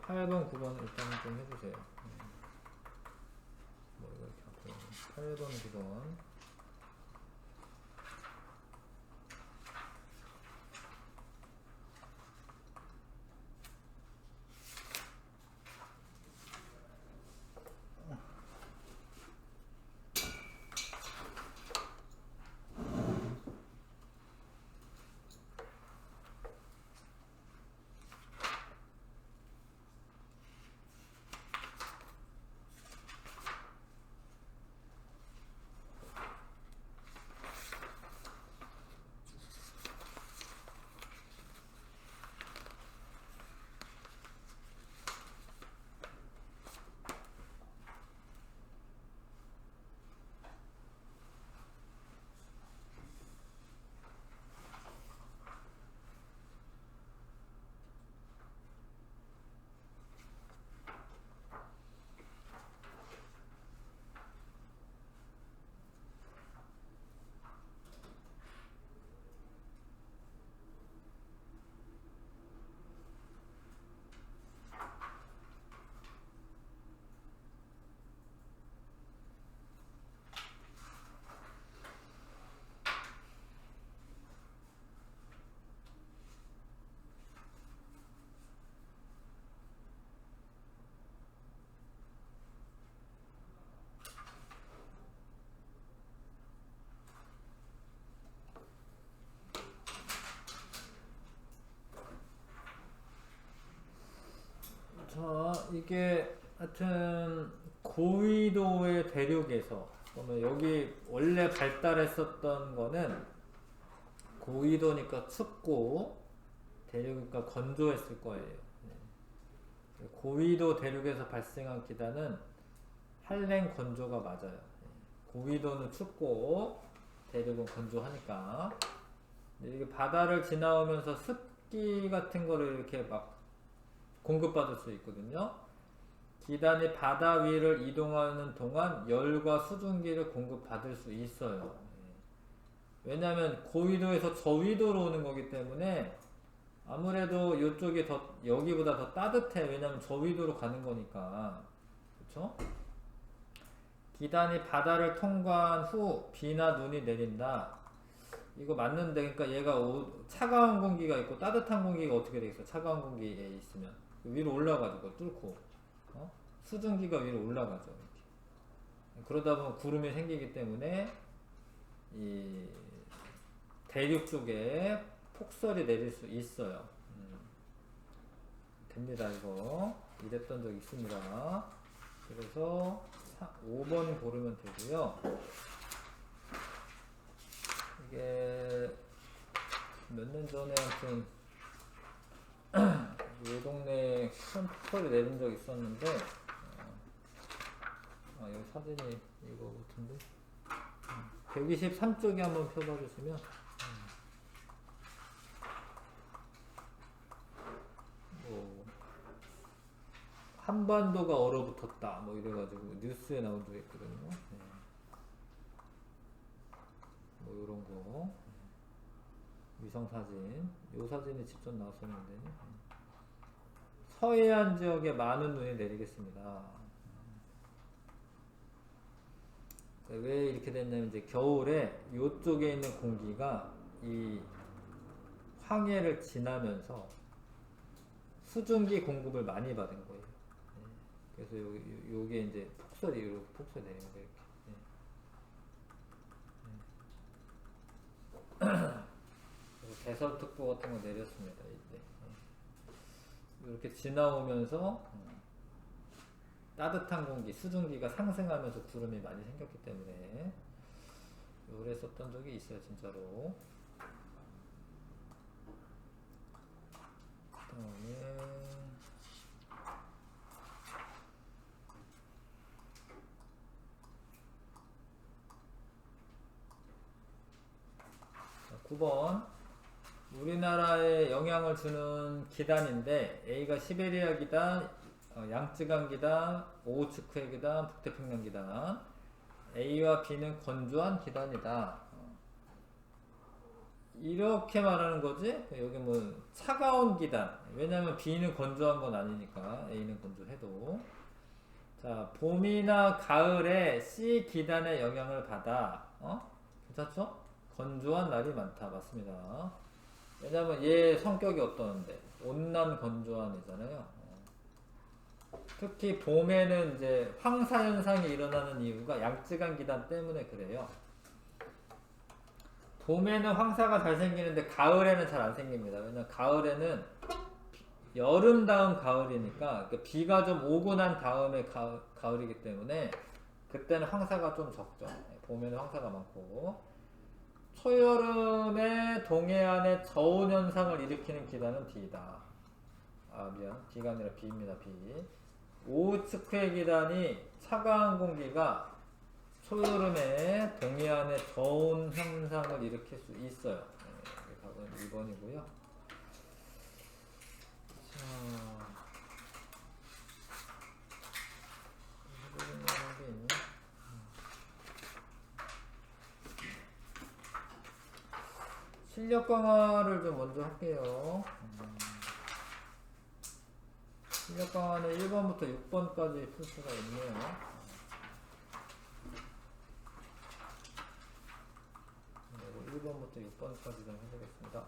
8번 9번 일단 좀 해주세요. 뭐 이렇게 8번 9번 이게 하여튼 고위도의 대륙에서 그러면 여기 원래 발달했었던 거는 고위도니까 춥고 대륙이니까 건조했을 거예요. 고위도 대륙에서 발생한 기단은 한랭 건조가 맞아요. 고위도는 춥고 대륙은 건조하니까. 이게 바다를 지나오면서 습기 같은 거를 이렇게 막 공급받을 수 있거든요. 기단이 바다 위를 이동하는 동안 열과 수증기를 공급받을 수 있어요. 왜냐하면 고위도에서 저위도로 오는 거기 때문에 아무래도 이쪽이 더 여기보다 더 따뜻해. 왜냐하면 저위도로 가는 거니까. 그쵸? 기단이 바다를 통과한 후 비나 눈이 내린다. 이거 맞는데, 그러니까 얘가 차가운 공기가 있고 따뜻한 공기가 어떻게 되겠어? 차가운 공기에 있으면 위로 올라가지고 뚫고 수증기가 위로 올라가죠. 이렇게. 그러다 보면 구름이 생기기 때문에 이 대륙 쪽에 폭설이 내릴 수 있어요. 됩니다. 이거 이랬던 적 있습니다. 그래서 5번 고르면 되고요. 이게 몇 년 전에 아무튼 이 동네에 큰 폭설이 내린 적 있었는데 여기 사진이 이거 같은데 123쪽에 한번 펴봐 주시면 한반도가 얼어붙었다 뭐 이래가지고 뉴스에 나온 적이 있거든요. 뭐 요런 거 위성사진, 요 사진이 직접 나왔었는데 서해안 지역에 많은 눈이 내리겠습니다. 왜 이렇게 됐냐면 이제 겨울에 요쪽에 있는 공기가 이 황해를 지나면서 수증기 공급을 많이 받은 거예요. 그래서 요게 이제 폭설이 이렇게 폭설 내리는 거예요. 이렇게. 대설특보 같은 거 내렸습니다. 이때 이렇게 지나오면서 따뜻한 공기, 수증기가 상승하면서 구름이 많이 생겼기 때문에 요랬었던 적이 있어요, 진짜로. 그다음에 자, 9번 우리나라에 영향을 주는 기단인데 A가 시베리아 기단, 양쯔강 기단, 오호츠크해 기단, 북태평양 기단. A와 B는 건조한 기단이다. 이렇게 말하는 거지? 여기 뭐 차가운 기단. 왜냐면 B는 건조한 건 아니니까 A는 건조해도. 자, 봄이나 가을에 C 기단의 영향을 받아. 괜찮죠? 건조한 날이 많다. 맞습니다. 왜냐면 얘 성격이 어떠는데? 온난 건조한 애잖아요. 특히 봄에는 이제 황사 현상이 일어나는 이유가 양쯔강 기단 때문에 그래요. 봄에는 황사가 잘 생기는데 가을에는 잘 안 생깁니다. 왜냐면 가을에는 여름 다음 가을이니까 비가 좀 오고 난 다음에 가을이기 때문에 그때는 황사가 좀 적죠. 봄에는 황사가 많고 초여름에 동해안에 저온 현상을 일으키는 기단은 B다. 아 미안, B가 아니라 B입니다. B. 오호츠크해 기단이 차가운 공기가 초여름에 동해안에 저온 현상을 일으킬 수 있어요. 네, 답은 2번이고요. 자, 실력 강화를 좀 먼저 할게요. 실력 강화는 1번부터 6번까지 풀 수가 있네요. 1번부터 6번까지 좀 해보겠습니다.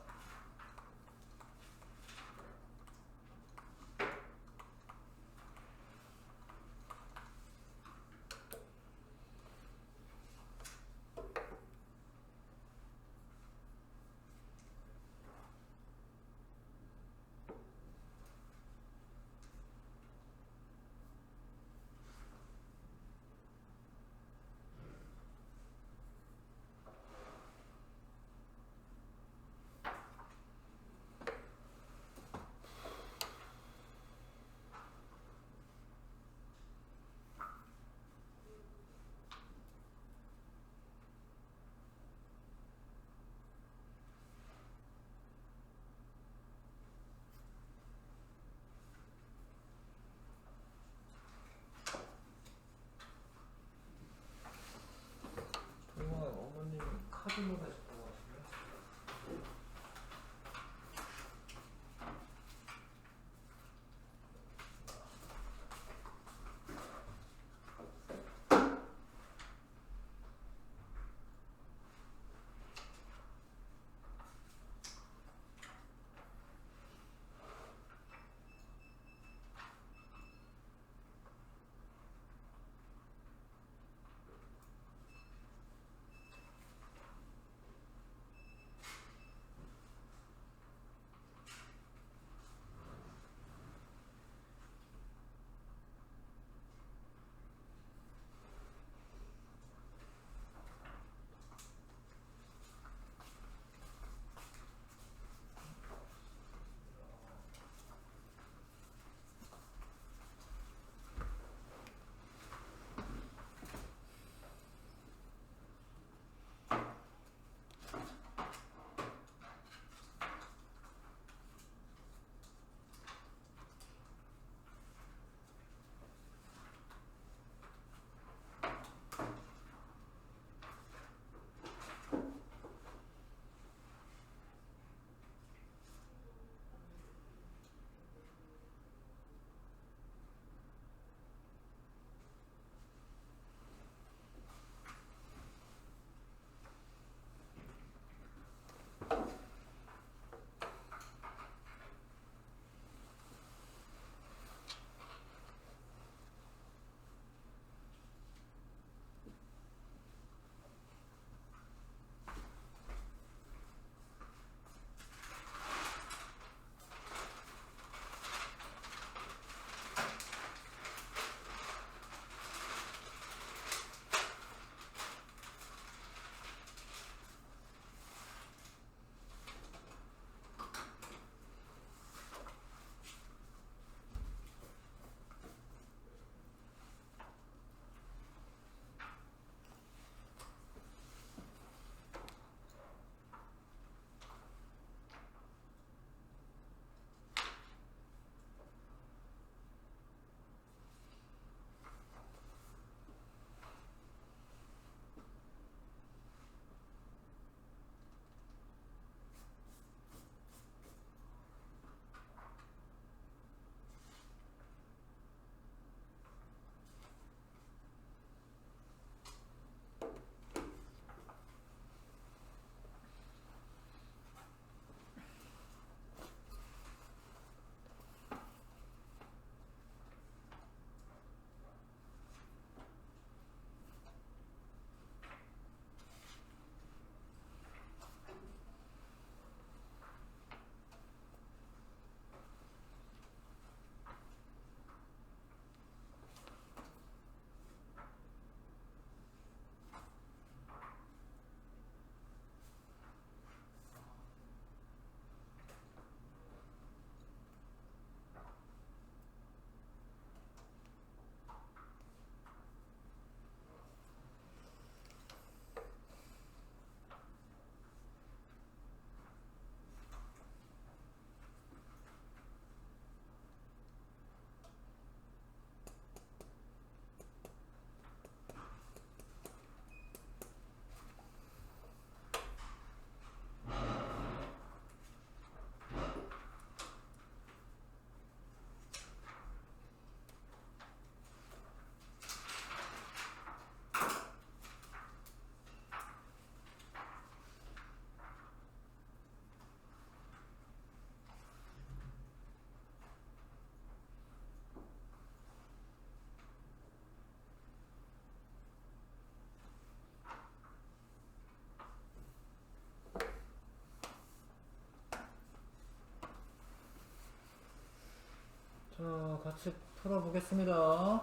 같이 풀어보겠습니다.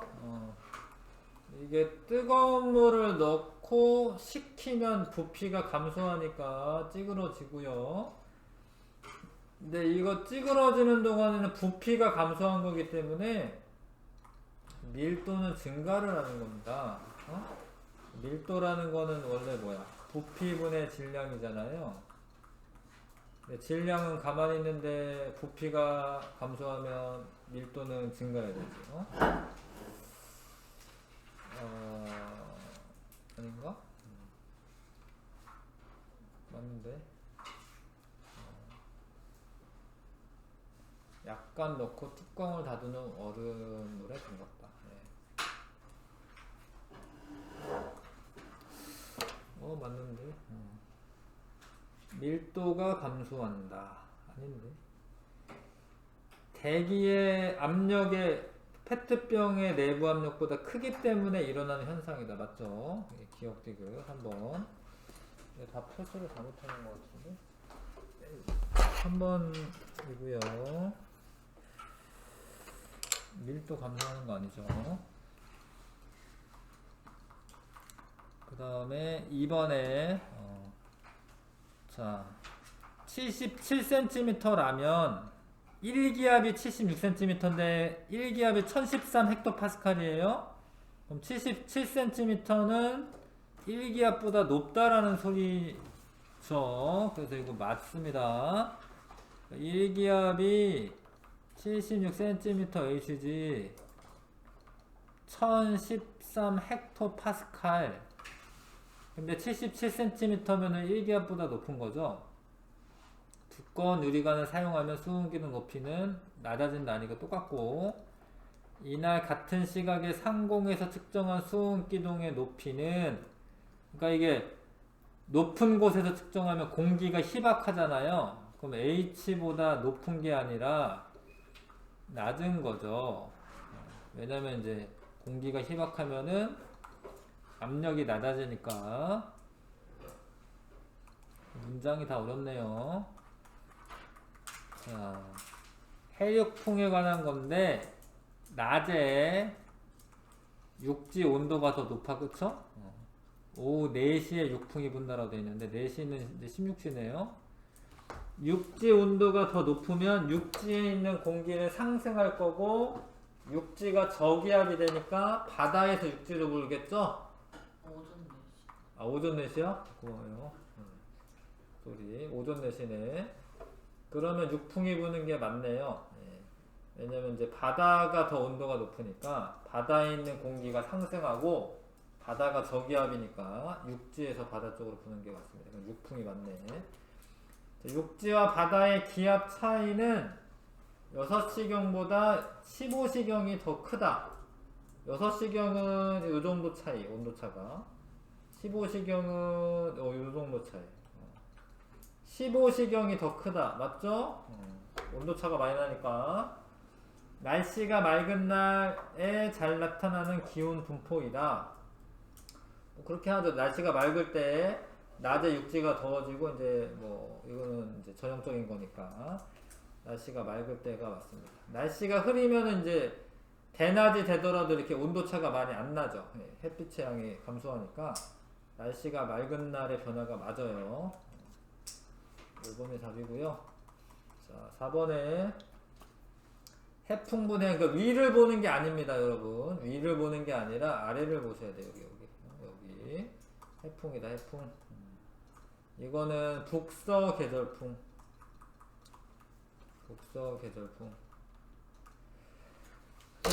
이게 뜨거운 물을 넣고 식히면 부피가 감소하니까 찌그러지고요. 근데 이거 찌그러지는 동안에는 부피가 감소한 거기 때문에 밀도는 증가를 하는 겁니다. 밀도라는 거는 원래 뭐야? 부피분의 질량이잖아요. 근데 질량은 가만히 있는데 부피가 감소하면 밀도는 증가해야 되죠. 아닌가? 맞는데? 약간 넣고 뚜껑을 닫는 얼음물에 담갔다. 맞는데? 밀도가 감소한다. 아닌데? 대기의 압력의 페트병의 내부 압력보다 크기 때문에 일어나는 현상이다. 맞죠? 기억 디귿 한번. 다 표시를 잘못하는 것 같은데? 3번이고요. 밀도 감소하는 거 아니죠? 그 다음에 2번에 자 77cm라면 1기압이 76cm인데 1기압이 1013헥토파스칼이에요. 그럼 77cm는 1기압보다 높다라는 소리죠. 그래서 이거 맞습니다. 1기압이 76cm Hg 1013헥토파스칼. 근데 77cm면은 1기압보다 높은 거죠. 두꺼운 유리관을 사용하면 수증기능 높이는 낮아진 단위가 똑같고, 이날 같은 시각에 상공에서 측정한 수증기동의 높이는, 그러니까 이게 높은 곳에서 측정하면 공기가 희박하잖아요. 그럼 H보다 높은 게 아니라 낮은 거죠. 왜냐면 이제 공기가 희박하면은 압력이 낮아지니까. 문장이 다 어렵네요. 자, 해력풍에 관한 건데, 낮에 육지 온도가 더 높아, 그쵸? 오후 4시에 육풍이 분다라고 되어 있는데, 4시는 이제 16시네요. 육지 온도가 더 높으면 육지에 있는 공기는 상승할 거고, 육지가 저기압이 되니까 바다에서 육지로 불겠죠? 오전 4시. 오전 4시요? 고마워요. 소리. 오전 4시네. 그러면 육풍이 부는 게 맞네요. 왜냐면 이제 바다가 더 온도가 높으니까 바다에 있는 공기가 상승하고 바다가 저기압이니까 육지에서 바다 쪽으로 부는 게 맞습니다. 그럼 육풍이 맞네. 육지와 바다의 기압 차이는 6시경보다 15시경이 더 크다. 6시경은 이 정도 차이, 온도차가. 15시경은 이 정도 차이. 15시경이 더 크다. 맞죠? 온도차가 많이 나니까. 날씨가 맑은 날에 잘 나타나는 기온 분포이다. 그렇게 하죠. 날씨가 맑을 때 낮에 육지가 더워지고 이제 뭐 이거는 이제 전형적인 거니까 날씨가 맑을 때가 맞습니다. 날씨가 흐리면은 이제 대낮이 되더라도 이렇게 온도차가 많이 안 나죠. 햇빛의 양이 감소하니까 날씨가 맑은 날의 변화가 맞아요. 5번이 답이고요. 자, 4번에 해풍분해, 그러니까 위를 보는 게 아닙니다, 여러분. 위를 보는 게 아니라 아래를 보셔야 돼요. 여기 해풍이다, 해풍. 이거는 북서계절풍. 북서계절풍.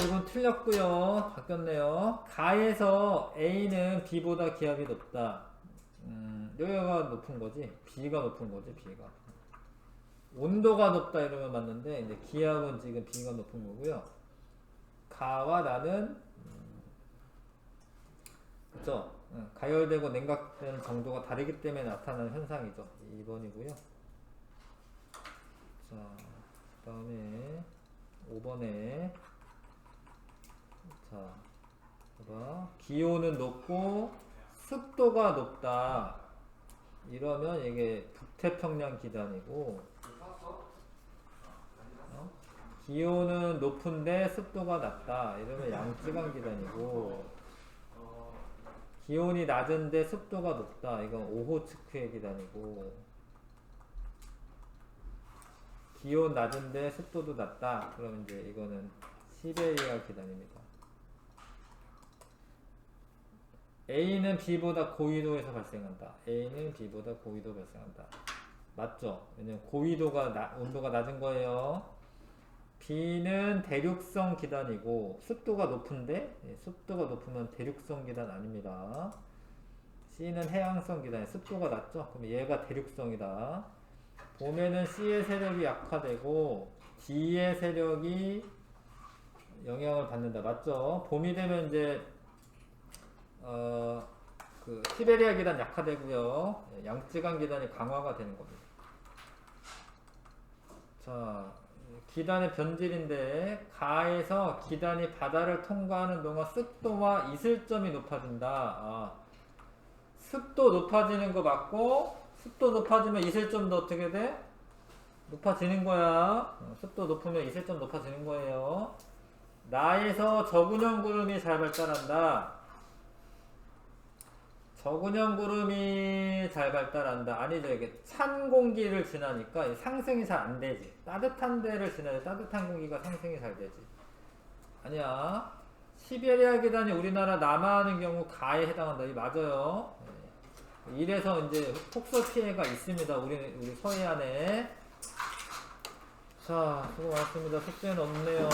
이건 틀렸고요. 바뀌었네요. 가에서 A는 B보다 기압이 높다. 여기가 높은 거지. B가 높은 거지, B가. 온도가 높다 이러면 맞는데, 이제 기압은 지금 B가 높은 거고요. 가와 나는, 그쵸? 가열되고 냉각되는 정도가 다르기 때문에 나타나는 현상이죠. 2번이고요. 자, 그 다음에 5번에, 자, 봐봐. 기온은 높고 습도가 높다. 이러면 이게 북태평양 기단이고, 기온은 높은데 습도가 낮다. 이러면 양쯔강 기단이고, 기온이 낮은데 습도가 높다. 이건 오호츠크의 기단이고, 기온 낮은데 습도도 낮다. 그러면 이제 이거는 시베리아 기단입니다. A는 B보다 고위도에서 발생한다. A는 B보다 고위도 발생한다. 맞죠? 왜냐면 고위도가 온도가 낮은 거예요. B는 대륙성 기단이고 습도가 높은데 습도가 높으면 대륙성 기단 아닙니다. C는 해양성 기단이 습도가 낮죠? 그럼 얘가 대륙성이다. 봄에는 C의 세력이 약화되고 D의 세력이 영향을 받는다. 맞죠? 봄이 되면 이제 그 시베리아 기단 약화되고요. 양쯔강 기단이 강화가 되는 겁니다. 자, 기단의 변질인데 가에서 기단이 바다를 통과하는 동안 습도와 이슬점이 높아진다. 습도 높아지는 거 맞고 습도 높아지면 이슬점도 어떻게 돼? 높아지는 거야. 습도 높으면 이슬점 높아지는 거예요. 나에서 저근형 구름이 잘 발달한다. 저근형 구름이 잘 발달한다. 아니죠. 이게 찬 공기를 지나니까 상승이 잘 안 되지. 따뜻한 데를 지나야 따뜻한 공기가 상승이 잘 되지. 아니야. 시베리아 기단이 우리나라 남하하는 경우 가에 해당한다. 이 맞아요. 이래서 이제 폭설 피해가 있습니다. 우리 서해안에. 자, 수고 많았습니다. 숙제는 없네요.